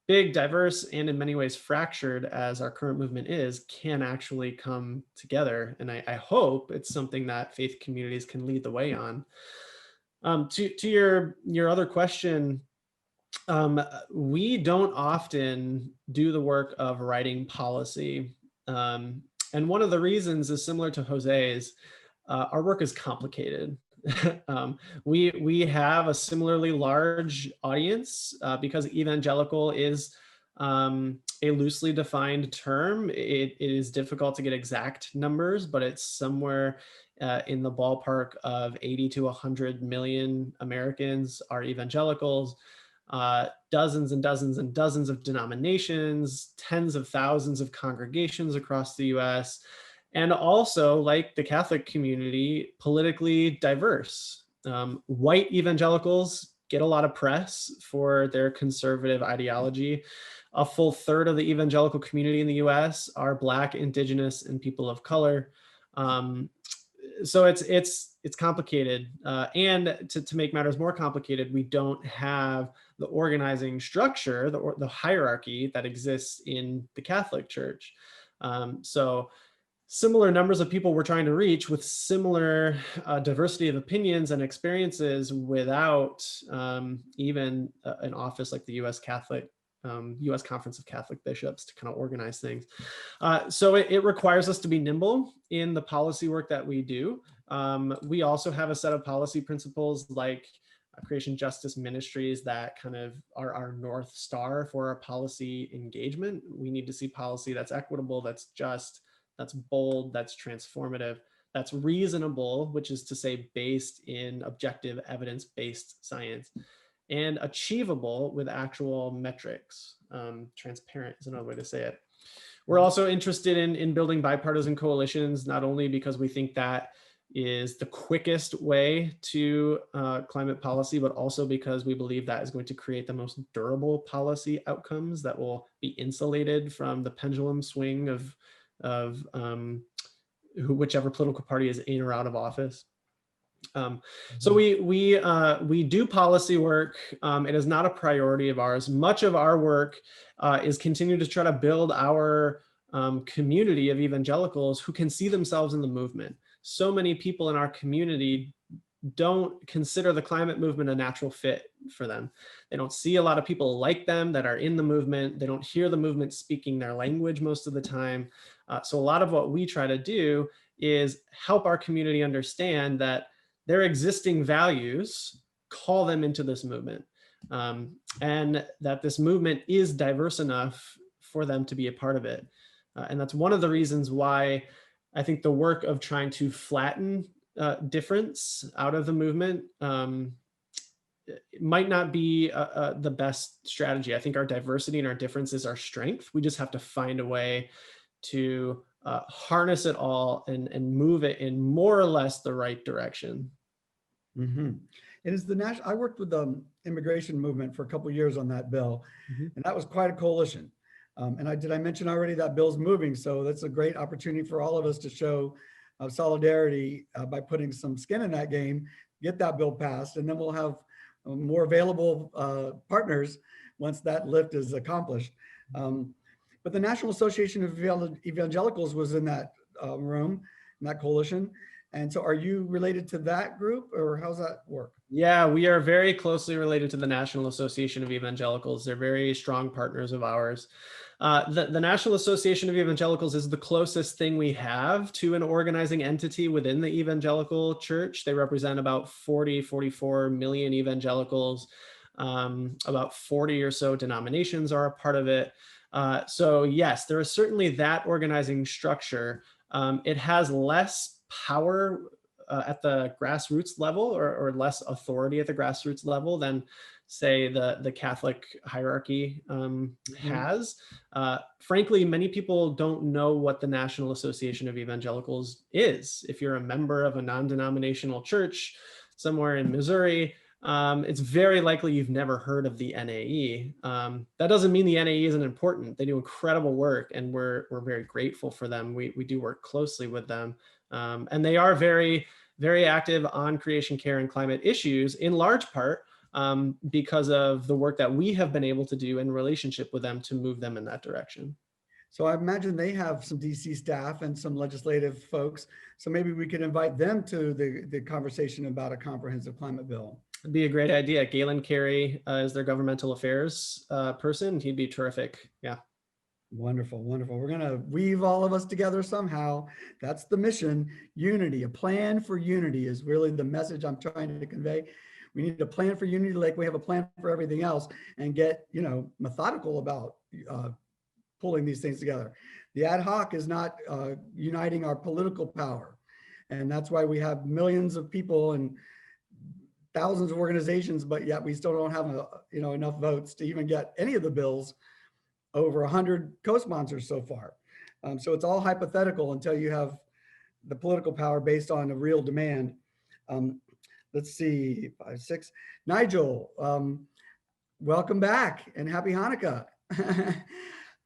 big, diverse, and in many ways fractured as our current movement is can actually come together. And I hope it's something that faith communities can lead the way on. To your other question, we don't often do the work of writing policy. And one of the reasons is similar to Jose's. Our work is complicated. We have a similarly large audience because evangelical is a loosely defined term. It is difficult to get exact numbers, but it's somewhere in the ballpark of 80 to 100 million Americans are evangelicals. dozens and dozens and dozens of denominations, tens of thousands of congregations across the US, and also, like the Catholic community, politically diverse. White evangelicals get a lot of press for their conservative ideology. A full third of the evangelical community in the US are Black, Indigenous, and people of color. So it's complicated. And to make matters more complicated, we don't have the organizing structure, the hierarchy that exists in the Catholic Church. So similar numbers of people we're trying to reach with similar diversity of opinions and experiences without even an office like the U.S. Conference of Catholic Bishops to kind of organize things. So it requires us to be nimble in the policy work that we do. We also have a set of policy principles like creation justice ministries that kind of are our North Star for our policy engagement. We need to see policy that's equitable, that's just, that's bold, that's transformative, that's reasonable, which is to say based in objective evidence-based science, and achievable with actual metrics. Transparent is another way to say it. We're also interested in building bipartisan coalitions, not only because we think that is the quickest way to climate policy, but also because we believe that is going to create the most durable policy outcomes that will be insulated from the pendulum swing of whichever political party is in or out of office. So we do policy work. It is not a priority of ours. Much of our work is continue to try to build our community of evangelicals who can see themselves in the movement. So many people in our community don't consider the climate movement a natural fit for them. They don't see a lot of people like them that are in the movement. They don't hear the movement speaking their language most of the time. So a lot of what we try to do is help our community understand that their existing values call them into this movement, and that this movement is diverse enough for them to be a part of it. And that's one of the reasons why I think the work of trying to flatten difference out of the movement might not be the best strategy. I think our diversity and our difference is our strength. We just have to find a way to harness it all and move it in more or less the right direction. Mm-hmm. It is the national. I worked with the immigration movement for a couple of years on that bill, and that was quite a coalition. And did I mention already that bill's moving? So that's a great opportunity for all of us to show solidarity by putting some skin in that game, get that bill passed, and then we'll have more available partners once that lift is accomplished. But the National Association of Evangelicals was in that room, in that coalition. And so are you related to that group, or how's that work? Yeah, we are very closely related to the National Association of Evangelicals. They're very strong partners of ours. The National Association of Evangelicals is the closest thing we have to an organizing entity within the evangelical church. They represent about 44 million evangelicals. About 40 or so denominations are a part of it. So yes, there is certainly that organizing structure. It has less power at the grassroots level, or less authority at the grassroots level than, say, the Catholic hierarchy has. Frankly, many people don't know what the National Association of Evangelicals is. If you're a member of a non-denominational church somewhere in Missouri, it's very likely you've never heard of the NAE. That doesn't mean the NAE isn't important. They do incredible work, and we're very grateful for them. We do work closely with them. And they are very, very active on creation care and climate issues, in large part because of the work that we have been able to do in relationship with them to move them in that direction. So I imagine they have some DC staff and some legislative folks. So maybe we could invite them to the conversation about a comprehensive climate bill. It'd be a great idea. Galen Carey is their governmental affairs person. He'd be terrific. Yeah. Wonderful, wonderful. We're going to weave all of us together somehow. That's the mission. Unity, a plan for unity is really the message I'm trying to convey. We need a plan for unity like we have a plan for everything else, and get, methodical about pulling these things together. The ad hoc is not uniting our political power. And that's why we have millions of people and thousands of organizations, but yet we still don't have enough votes to even get any of the bills over 100 co-sponsors so far. So it's all hypothetical until you have the political power based on a real demand. Let's see, 5, 6. Nigel, welcome back and happy Hanukkah.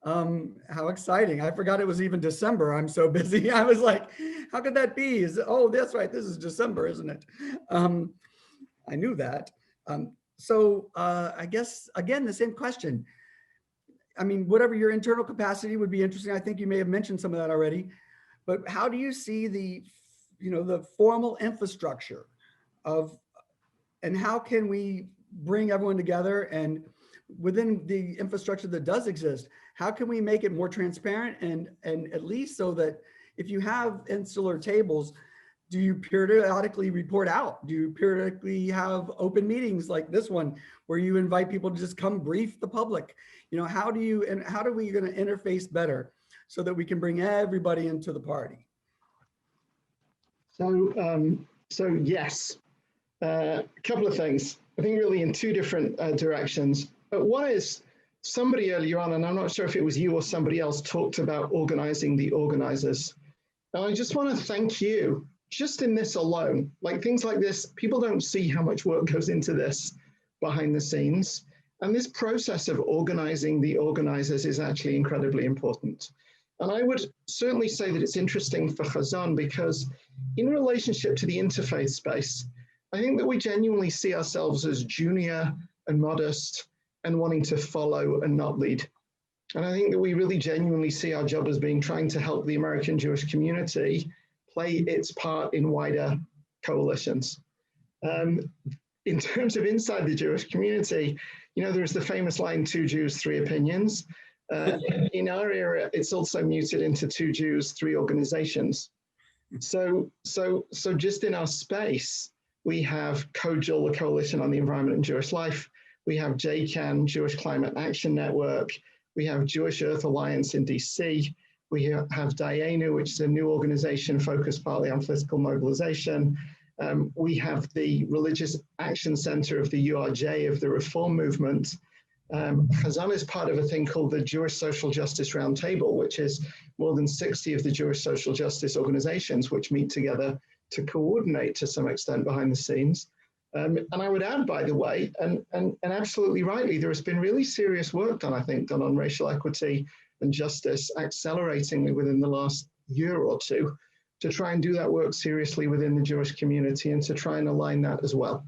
How exciting. I forgot it was even December. I'm so busy. I was like, how could that be? Oh, that's right. This is December, isn't it? I knew that. So I guess, again, the same question. I mean, whatever your internal capacity would be interesting. I think you may have mentioned some of that already, but how do you see the formal infrastructure and how can we bring everyone together, and within the infrastructure that does exist, how can we make it more transparent and at least so that if you have insular tables, do you periodically report out? Do you periodically have open meetings like this one where you invite people to just come brief the public? How do we going to interface better so that we can bring everybody into the party? So yes, a couple of things. I think really in two different directions. But one is somebody earlier on, and I'm not sure if it was you or somebody else, talked about organizing the organizers. And I just want to thank you. Just in this alone, like things like this, people don't see how much work goes into this behind the scenes. And this process of organizing the organizers is actually incredibly important. And I would certainly say that it's interesting for Hazon because in relationship to the interfaith space, I think that we genuinely see ourselves as junior and modest and wanting to follow and not lead. And I think that we really genuinely see our job as being trying to help the American Jewish community play its part in wider coalitions. In terms of inside the Jewish community, there's the famous line, 2 Jews, 3 opinions. In our era, it's also muted into 2 Jews, 3 organizations. So just in our space, we have COJUL, the Coalition on the Environment and Jewish Life. We have JCAN, Jewish Climate Action Network. We have Jewish Earth Alliance in DC. We have Taíno, which is a new organization focused partly on political mobilization. We have the Religious Action Center of the URJ of the Reform Movement. Hazon is part of a thing called the Jewish Social Justice Roundtable, which is more than 60 of the Jewish social justice organizations which meet together to coordinate to some extent behind the scenes. And I would add, by the way, and absolutely rightly, there has been really serious work done, I think, on racial equity and justice acceleratingly within the last year or two to try and do that work seriously within the Jewish community and to try and align that as well.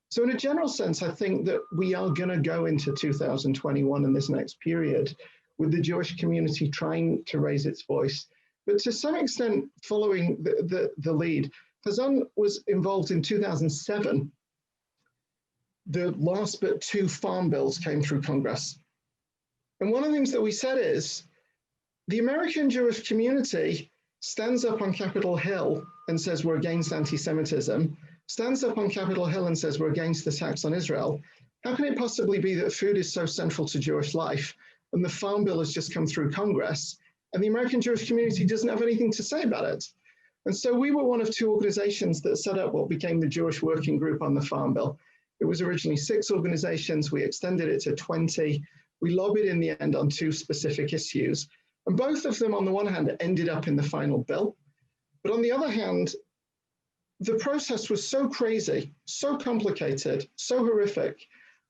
So in a general sense, I think that we are going to go into 2021 and this next period with the Jewish community trying to raise its voice, but to some extent following the lead. Hazon was involved in 2007. The last but 2 farm bills came through Congress. And one of the things that we said is the American Jewish community stands up on Capitol Hill and says we're against anti-Semitism, stands up on Capitol Hill and says we're against attacks on Israel. How can it possibly be that food is so central to Jewish life and the farm bill has just come through Congress and the American Jewish community doesn't have anything to say about it? And so we were one of 2 organizations that set up what became the Jewish Working Group on the Farm Bill. It was originally 6 organizations. We extended it to 20. We lobbied in the end on 2 specific issues. And both of them, on the one hand, ended up in the final bill. But on the other hand, the process was so crazy, so complicated, so horrific.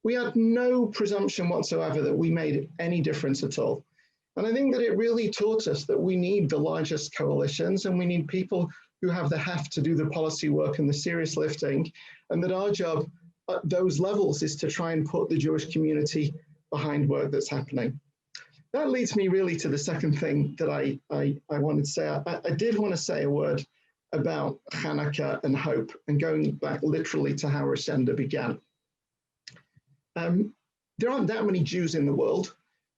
We had no presumption whatsoever that we made any difference at all. And I think that it really taught us that we need the largest coalitions and we need people who have the heft to do the policy work and the serious lifting, and that our job at those levels is to try and put the Jewish community behind work that's happening. That leads me really to the second thing that I wanted to say. I did want to say a word about Hanukkah and hope and going back literally to how Rashenda began. There aren't that many Jews in the world,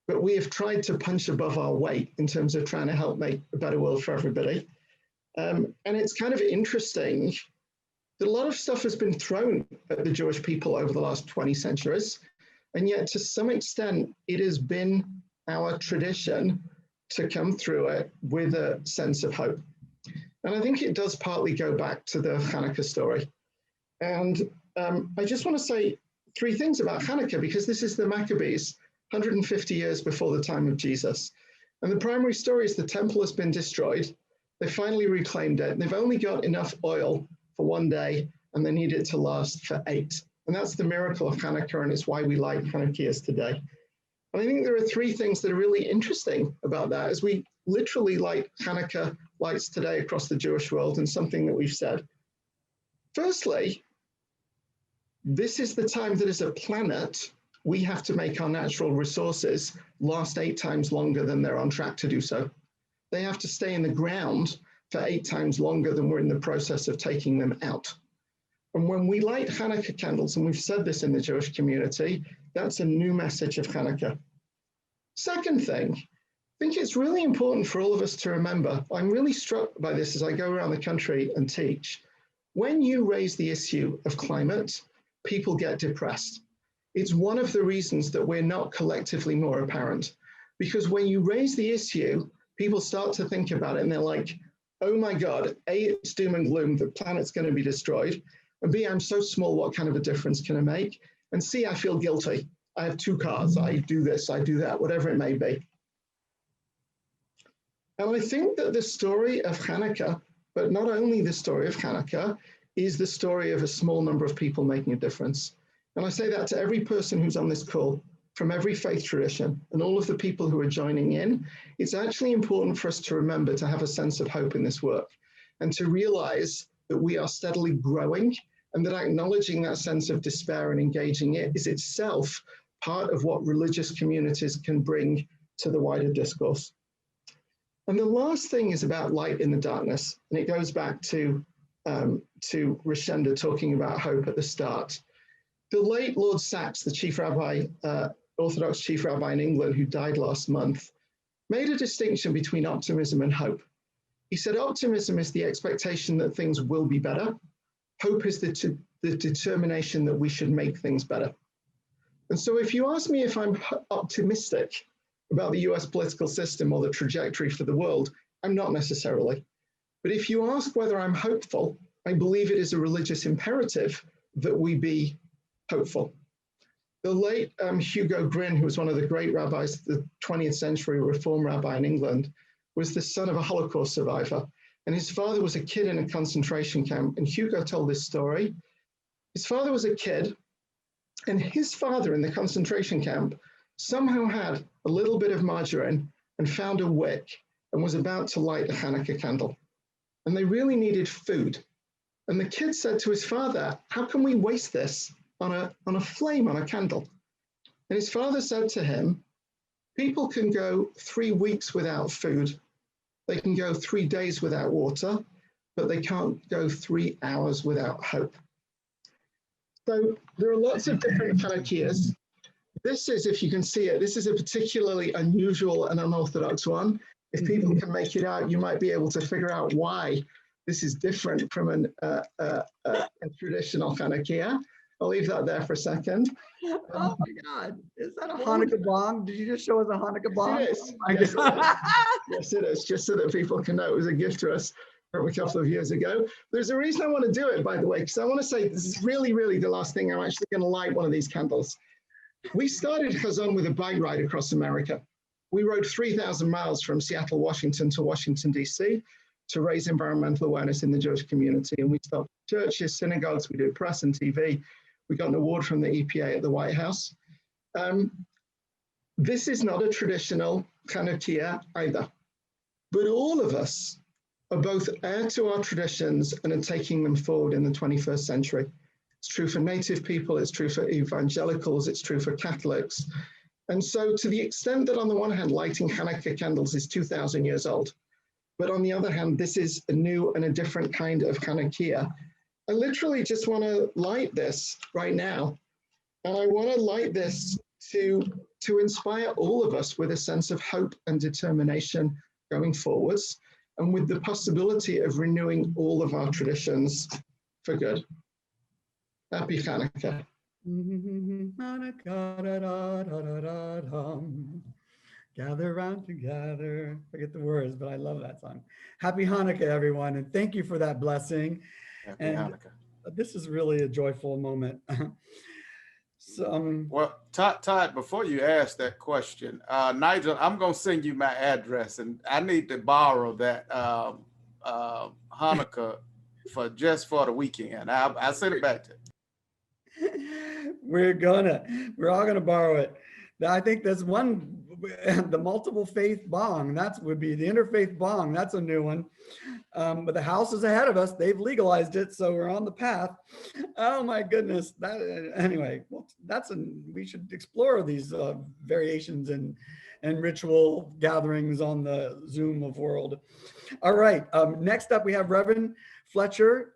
but we have tried to punch above our weight in terms of trying to help make a better world for everybody. And it's kind of interesting that a lot of stuff has been thrown at the Jewish people over the last 20 centuries. And yet to some extent, it has been our tradition to come through it with a sense of hope. And I think it does partly go back to the Hanukkah story. And I just want to say three things about Hanukkah, because this is the Maccabees, 150 years before the time of Jesus. And the primary story is the temple has been destroyed. They finally reclaimed it, and they've only got enough oil for one day, and they need it to last for 8. And that's the miracle of Hanukkah, and it's why we light Hanukkahs today. And I think there are three things that are really interesting about that, as we literally light Hanukkah lights today across the Jewish world, and something that we've said. Firstly, this is the time that as a planet, we have to make our natural resources last 8 times longer than they're on track to do so. They have to stay in the ground for 8 times longer than we're in the process of taking them out. And when we light Hanukkah candles, and we've said this in the Jewish community, that's a new message of Hanukkah. Second thing, I think it's really important for all of us to remember, I'm really struck by this as I go around the country and teach. When you raise the issue of climate, people get depressed. It's one of the reasons that we're not collectively more apparent. Because when you raise the issue, people start to think about it and they're like, oh my God, A, it's doom and gloom, the planet's going to be destroyed. And B, I'm so small, what kind of a difference can I make? And C, I feel guilty. I have 2 cars, I do this, I do that, whatever it may be. And I think that the story of Hanukkah, but not only the story of Hanukkah, is the story of a small number of people making a difference. And I say that to every person who's on this call, from every faith tradition, and all of the people who are joining in. It's actually important for us to remember to have a sense of hope in this work, and to realize that we are steadily growing, and that acknowledging that sense of despair and engaging it is itself part of what religious communities can bring to the wider discourse. And the last thing is about light in the darkness, and it goes back to Rashenda talking about hope at the start. The late Lord Sachs, the chief rabbi, Orthodox chief rabbi in England, who died last month, made a distinction between optimism and hope. He said optimism is the expectation that things will be better. Hope is the determination that we should make things better. And so if you ask me if I'm optimistic about the US political system or the trajectory for the world, I'm not necessarily. But if you ask whether I'm hopeful, I believe it is a religious imperative that we be hopeful. The late Hugo Gryn, who was one of the great rabbis, the 20th century Reform rabbi in England, was the son of a Holocaust survivor. And his father was a kid in a concentration camp. And Hugo told this story. His father was a kid, and his father in the concentration camp somehow had a little bit of margarine and found a wick and was about to light a Hanukkah candle. And they really needed food. And the kid said to his father, how can we waste this on a flame, on a candle? And his father said to him, people can go 3 weeks without food. They can go 3 days without water, but they can't go 3 hours without hope. So there are lots of different Hanukkahs. This is, if you can see it, this is a particularly unusual and unorthodox one. If people can make it out, you might be able to figure out why this is different from a traditional Hanukkah. I'll leave that there for a second. Oh my God, is that a Hanukkah bong? Did you just show us a Hanukkah bong? It is. Oh my Yes, God. it is. Yes, it is, just so that people can know it was a gift to us from a couple of years ago. There's a reason I want to do it, by the way, because I want to say this is really, really the last thing. I'm actually going to light one of these candles. We started Hazon with a bike ride across America. We rode 3,000 miles from Seattle, Washington to Washington, D.C. to raise environmental awareness in the Jewish community. And we stopped churches, synagogues, we did press and TV. We got an award from the EPA at the White House. This is not a traditional Hanukkah either, but all of us are both heir to our traditions and are taking them forward in the 21st century. It's true for Native people, it's true for Evangelicals, it's true for Catholics. And so to the extent that on the one hand, lighting Hanukkah candles is 2,000 years old, but on the other hand, this is a new and a different kind of Hanukkah. I literally just want to light this right now. And I want to light this to inspire all of us with a sense of hope and determination going forwards, and with the possibility of renewing all of our traditions for good. Happy Hanukkah. Gather round together. Forget the words, but I love that song. Happy Hanukkah, everyone, and thank you for that blessing. Happy And Hanukkah. this is really a joyful moment. So, Well, Todd, before you ask that question, Nigel, I'm gonna send you my address, and I need to borrow that Hanukkah for the weekend. I'll send it back to you. we're all gonna borrow it. I think there's one, the multiple faith bong, that would be the interfaith bong. That's a new one. But the House is ahead of us. They've legalized it, so we're on the path. Oh my goodness. Anyway, well, we should explore these variations and ritual gatherings on the Zoom of world. All right. Next up, we have Reverend Fletcher.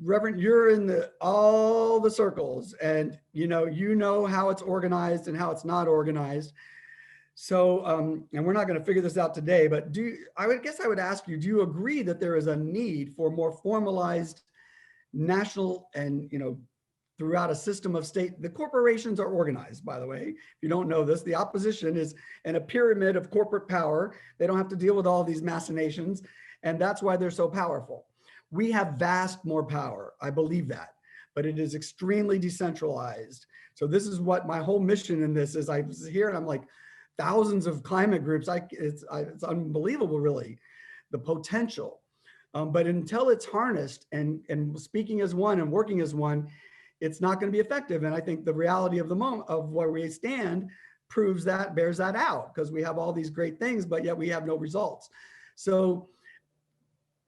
Reverend, you're in all the circles, and you know how it's organized and how it's not organized. So, and we're not going to figure this out today, but I would ask you, do you agree that there is a need for more formalized national and, throughout a system of state? The corporations are organized, by the way. If you don't know this, the opposition is in a pyramid of corporate power. They don't have to deal with all these machinations, and that's why they're so powerful. We have vast more power. I believe that, but it is extremely decentralized. So this is what my whole mission in this is. I was here and I'm like, thousands of climate groups. It's unbelievable, really, the potential. But until it's harnessed and speaking as one and working as one, it's not going to be effective. And I think the reality of the moment of where we stand bears that out, because we have all these great things, but yet we have no results. So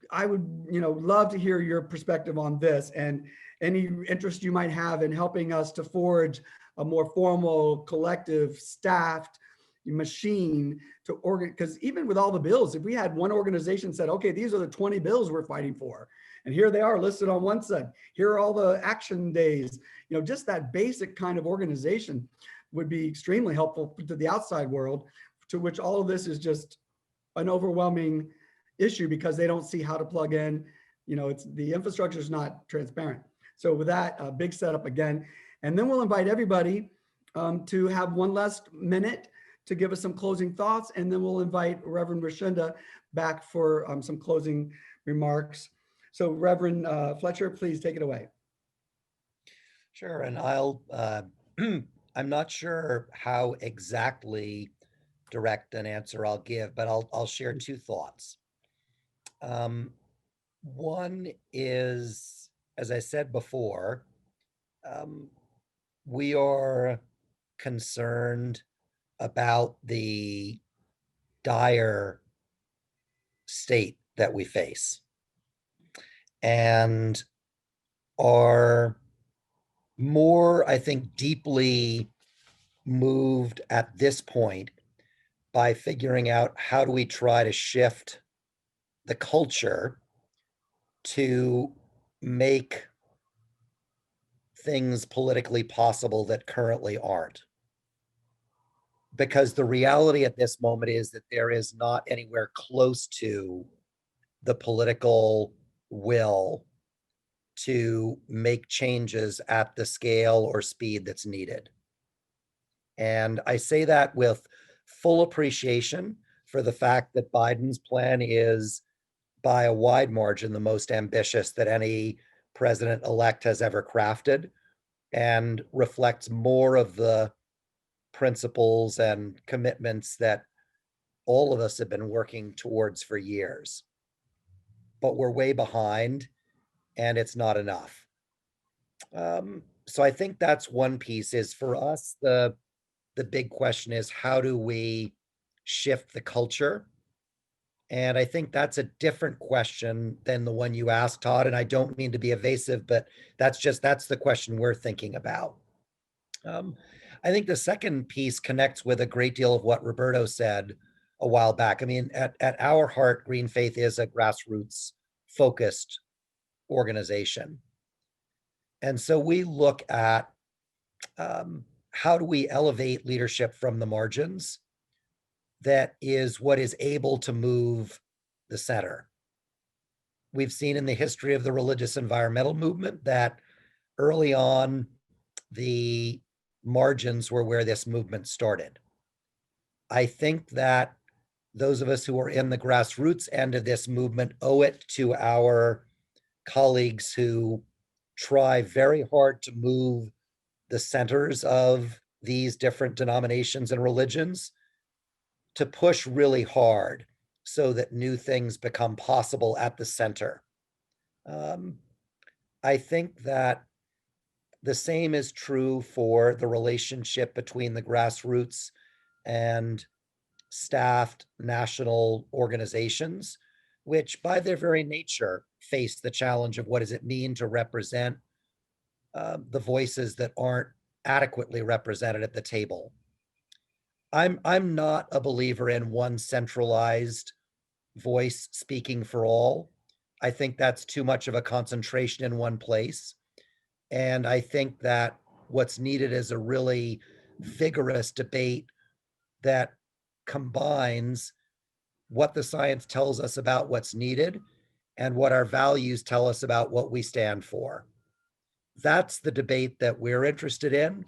I would, love to hear your perspective on this and any interest you might have in helping us to forge a more formal, collective, staffed machine to because even with all the bills, if we had one organization said, okay, these are the 20 bills we're fighting for, and here they are listed on one side, here are all the action days, just that basic kind of organization would be extremely helpful to the outside world, to which all of this is just an overwhelming issue because they don't see how to plug in. It's the infrastructure is not transparent. So with that, a big setup again, and then we'll invite everybody to have one last minute to give us some closing thoughts, and then we'll invite Reverend Rashenda back for some closing remarks. So Reverend Fletcher, please take it away. Sure, and I'll, I'm not sure how exactly direct an answer I'll give, but I'll share two thoughts. One is, as I said before, we are concerned about the dire state that we face and are more, I think, deeply moved at this point by figuring out how do we try to shift the culture to make things politically possible that currently aren't. Because the reality at this moment is that there is not anywhere close to the political will to make changes at the scale or speed that's needed. And I say that with full appreciation for the fact that Biden's plan is by a wide margin the most ambitious that any president-elect has ever crafted, and reflects more of the principles and commitments that all of us have been working towards for years. But we're way behind, and it's not enough. So I think that's one piece. Is for us, the big question is, how do we shift the culture? And I think that's a different question than the one you asked, Todd. And I don't mean to be evasive, but that's the question we're thinking about. I think the second piece connects with a great deal of what Roberto said a while back. I mean, at our heart, GreenFaith is a grassroots focused organization. And so we look at how do we elevate leadership from the margins that is what is able to move the center. We've seen in the history of the religious environmental movement that early on, the margins were where this movement started. I think that those of us who are in the grassroots end of this movement owe it to our colleagues who try very hard to move the centers of these different denominations and religions to push really hard so that new things become possible at the center. I think that the same is true for the relationship between the grassroots and staffed national organizations, which by their very nature face the challenge of what does it mean to represent the voices that aren't adequately represented at the table. I'm not a believer in one centralized voice speaking for all. I think that's too much of a concentration in one place. And I think that what's needed is a really vigorous debate that combines what the science tells us about what's needed and what our values tell us about what we stand for. That's the debate that we're interested in.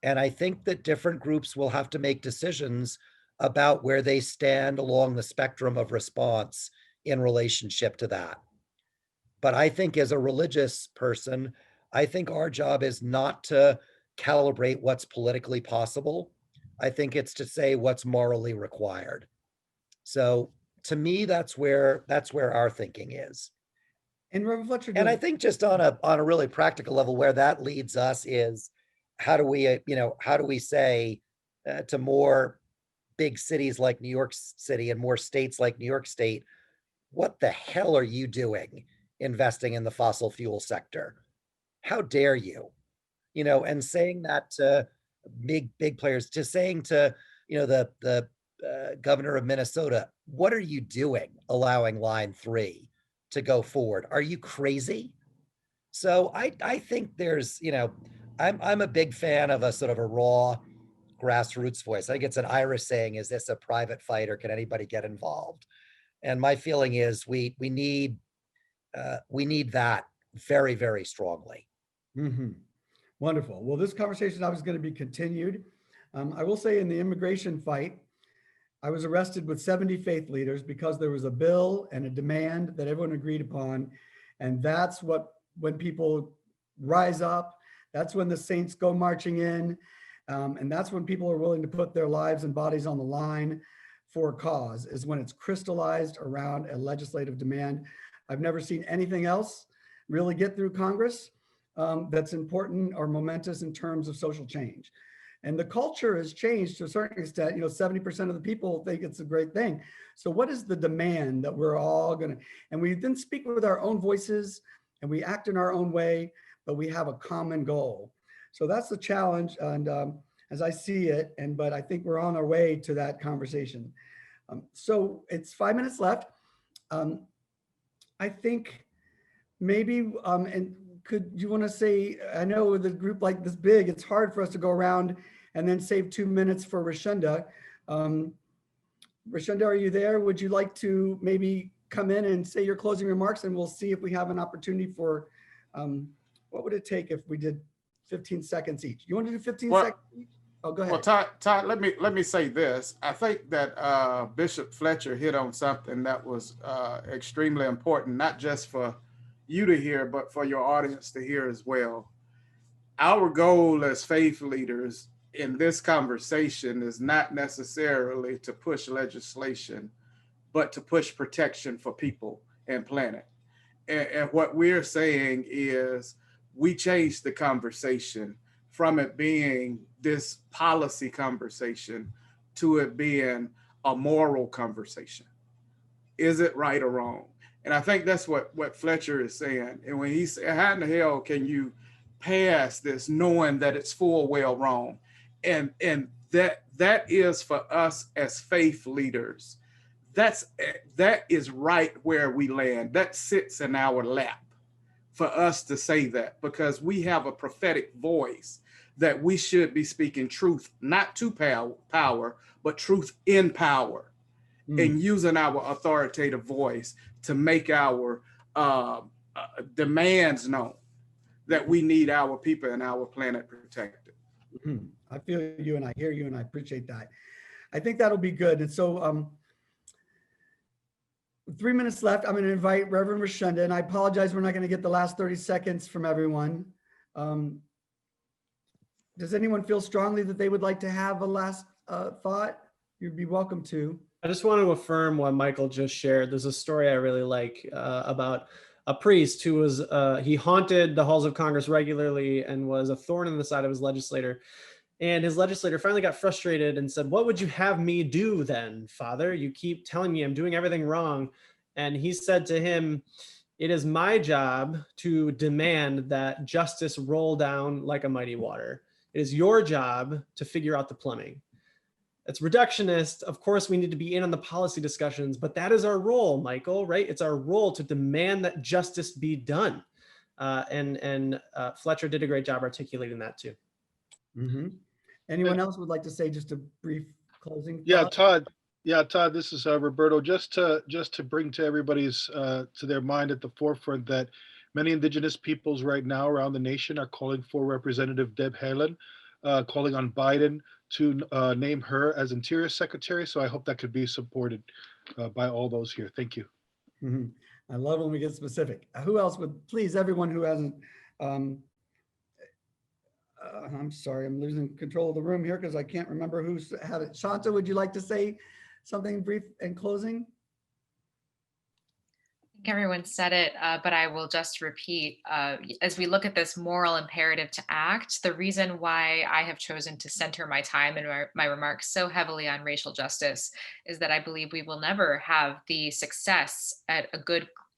And I think that different groups will have to make decisions about where they stand along the spectrum of response in relationship to that. But I think as a religious person, I think our job is not to calibrate what's politically possible. I think it's to say what's morally required. So to me, that's where our thinking is. And Reverend Fletcher, And I think just on a really practical level, where that leads us is how do we say to more big cities like New York City and more states like New York State, what the hell are you doing investing in the fossil fuel sector? How dare you? And saying that to big players, just saying to the governor of Minnesota, what are you doing allowing Line 3 to go forward? Are you crazy? So I think there's, I'm a big fan of a sort of a raw grassroots voice. I think it's an Irish saying, is this a private fight or can anybody get involved? And my feeling is we need that very, very strongly. Mm-hmm. Wonderful. Well, this conversation is going to be continued. I will say in the immigration fight, I was arrested with 70 faith leaders because there was a bill and a demand that everyone agreed upon. And that's when people rise up, that's when the saints go marching in. And that's when people are willing to put their lives and bodies on the line for a cause, is when it's crystallized around a legislative demand. I've never seen anything else really get through Congress that's important or momentous in terms of social change. And the culture has changed to a certain extent. 70% of the people think it's a great thing. So what is the demand that we're all going to, and we then speak with our own voices and we act in our own way, but we have a common goal. So that's the challenge. And as I see it, but I think we're on our way to that conversation. So it's 5 minutes left. I think maybe, and could you want to say, I know with a group like this big, it's hard for us to go around and then save 2 minutes for Rashenda. Rashenda, are you there? Would you like to maybe come in and say your closing remarks, and we'll see if we have an opportunity for, what would it take if we did 15 seconds each? You want to do 15 seconds each? Oh, go ahead. Well, Todd, let me say this. I think that Bishop Fletcher hit on something that was extremely important, not just for you to hear, but for your audience to hear as well. Our goal as faith leaders in this conversation is not necessarily to push legislation, but to push protection for people and planet. And what we're saying is we change the conversation from it being this policy conversation to it being a moral conversation. Is it right or wrong? And I think that's what Fletcher is saying. And when he said, how in the hell can you pass this knowing that it's full well wrong? And that is for us as faith leaders. That is right where we land. That sits in our lap for us to say that, because we have a prophetic voice that we should be speaking truth, not to power, but truth in power, and using our authoritative voice to make our demands known, that we need our people and our planet protected. I feel you and I hear you and I appreciate that. I think that'll be good. And so 3 minutes left. I'm going to invite Reverend Rashenda, and I apologize, we're not going to get the last 30 seconds from everyone. Does anyone feel strongly that they would like to have a last thought? You'd be welcome to. I just want to affirm what Michael just shared. There's a story I really like about a priest who was, he haunted the halls of Congress regularly and was a thorn in the side of his legislator. And his legislator finally got frustrated and said, "What would you have me do then, Father? You keep telling me I'm doing everything wrong." And he said to him, "It is my job to demand that justice roll down like a mighty water. It is your job to figure out the plumbing." It's reductionist. Of course, we need to be in on the policy discussions, but that is our role, Michael, right? It's our role to demand that justice be done. And Fletcher did a great job articulating that too. Mm-hmm. Anyone else would like to say just a brief closing thought? Yeah, Todd. Yeah, Todd, this is Roberto. Just to bring to everybody's to their mind at the forefront that many Indigenous peoples right now around the nation are calling for Representative Deb Haaland, calling on Biden to name her as Interior Secretary. So I hope that could be supported by all those here. Thank you. Mm-hmm. I love when we get specific. Who else would, please, everyone who hasn't, I'm sorry, I'm losing control of the room here because I can't remember who's had it. Shantha, would you like to say something brief in closing? I think everyone said it, but I will just repeat, as we look at this moral imperative to act, the reason why I have chosen to center my time and my remarks so heavily on racial justice is that I believe we will never have the success at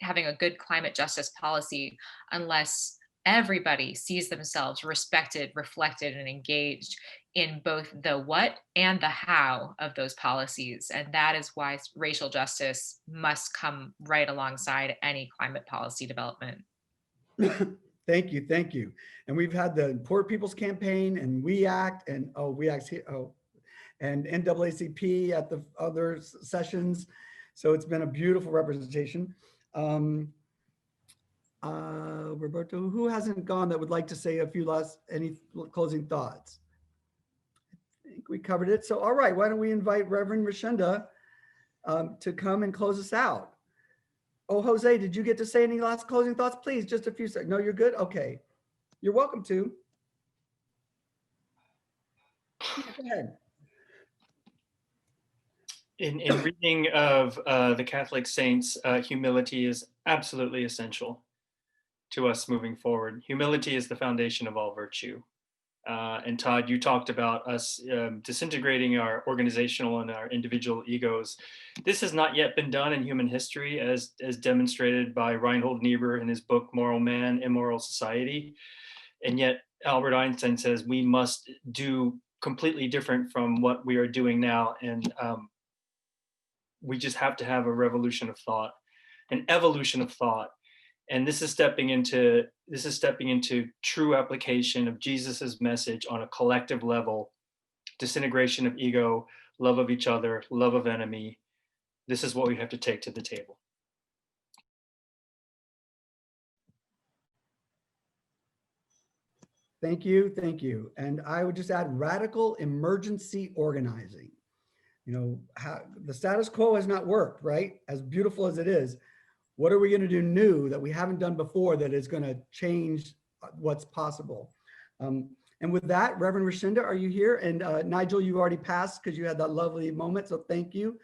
having a good climate justice policy unless everybody sees themselves respected, reflected, and engaged in both the what and the how of those policies. And that is why racial justice must come right alongside any climate policy development. Thank you, thank you. And we've had the Poor People's Campaign and We Act and and NAACP at the other sessions. So it's been a beautiful representation. Roberto, who hasn't gone that would like to say any closing thoughts? I think we covered it. So, all right, why don't we invite Reverend Rashenda to come and close us out? Oh, Jose, did you get to say any last closing thoughts? Please, just a few seconds. No, you're good? Okay. You're welcome to. Yeah, go ahead. In reading of the Catholic saints, humility is absolutely essential to us moving forward. Humility is the foundation of all virtue. And Todd, you talked about us disintegrating our organizational and our individual egos. This has not yet been done in human history, as demonstrated by Reinhold Niebuhr in his book, Moral Man, Immoral Society. And yet Albert Einstein says we must do completely different from what we are doing now. And we just have to have a revolution of thought, an evolution of thought. And this is stepping into true application of Jesus's message on a collective level: disintegration of ego, love of each other, love of enemy. This is what we have to take to the table. Thank you, thank you. And I would just add radical emergency organizing. You know, the status quo has not worked, right? As beautiful as it is. What are we going to do new that we haven't done before that is going to change what's possible? And with that, Reverend Rashenda, are you here? And Nigel, you already passed because you had that lovely moment, so thank you.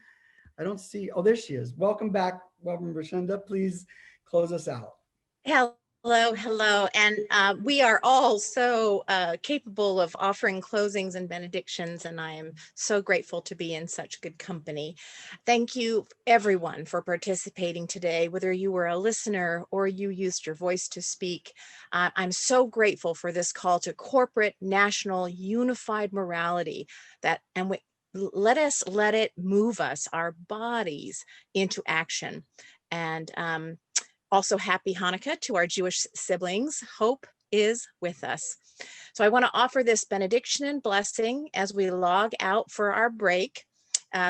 I don't see, oh, there she is. Welcome back, Reverend Rashenda. Please close us out. Hello. And we are all so capable of offering closings and benedictions, and I am so grateful to be in such good company. Thank you, everyone, for participating today, whether you were a listener or you used your voice to speak. I'm so grateful for this call to corporate, national, unified morality let it move us, our bodies, into action. And also, happy Hanukkah to our Jewish siblings. Hope is with us. So I want to offer this benediction and blessing as we log out for our break.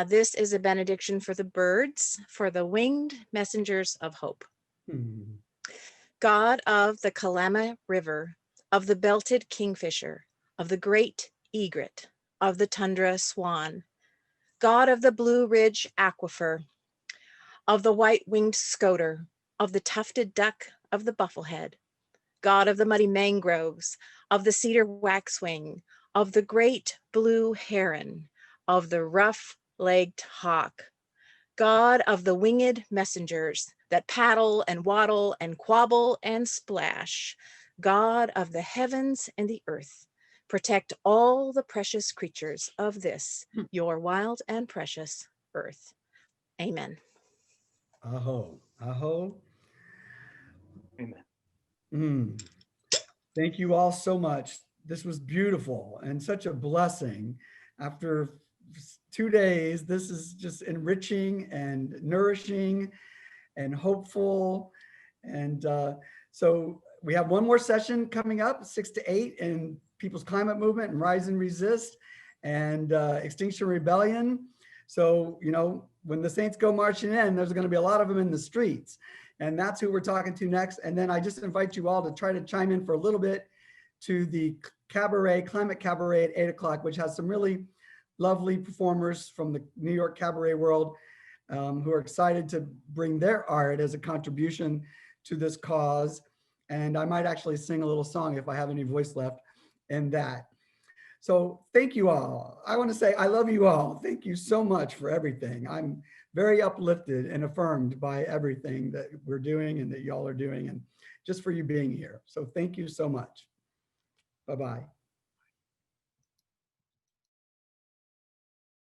This is a benediction for the birds, for the winged messengers of hope. God of the Kalama River, of the belted kingfisher, of the great egret, of the tundra swan, God of the Blue Ridge aquifer, of the white-winged scoter, of the tufted duck, of the bufflehead, God of the muddy mangroves, of the cedar waxwing, of the great blue heron, of the rough-legged hawk, God of the winged messengers that paddle and waddle and quabble and splash, God of the heavens and the earth, protect all the precious creatures of this, your wild and precious earth. Amen. Aho, aho. Amen. Thank you all so much. This was beautiful and such a blessing. After 2 days, this is just enriching and nourishing and hopeful. And so we have one more session coming up, 6 to 8, in People's Climate Movement and Rise and Resist and Extinction Rebellion. So, you know, when the Saints go marching in, there's going to be a lot of them in the streets. And that's who we're talking to next. And then I just invite you all to try to chime in for a little bit to the cabaret, Climate Cabaret at 8 o'clock, which has some really lovely performers from the New York cabaret world who are excited to bring their art as a contribution to this cause. And I might actually sing a little song if I have any voice left in that. So thank you all. I want to say I love you all. Thank you so much for everything. I'm very uplifted and affirmed by everything that we're doing and that y'all are doing, and just for you being here. So thank you so much. Bye-bye.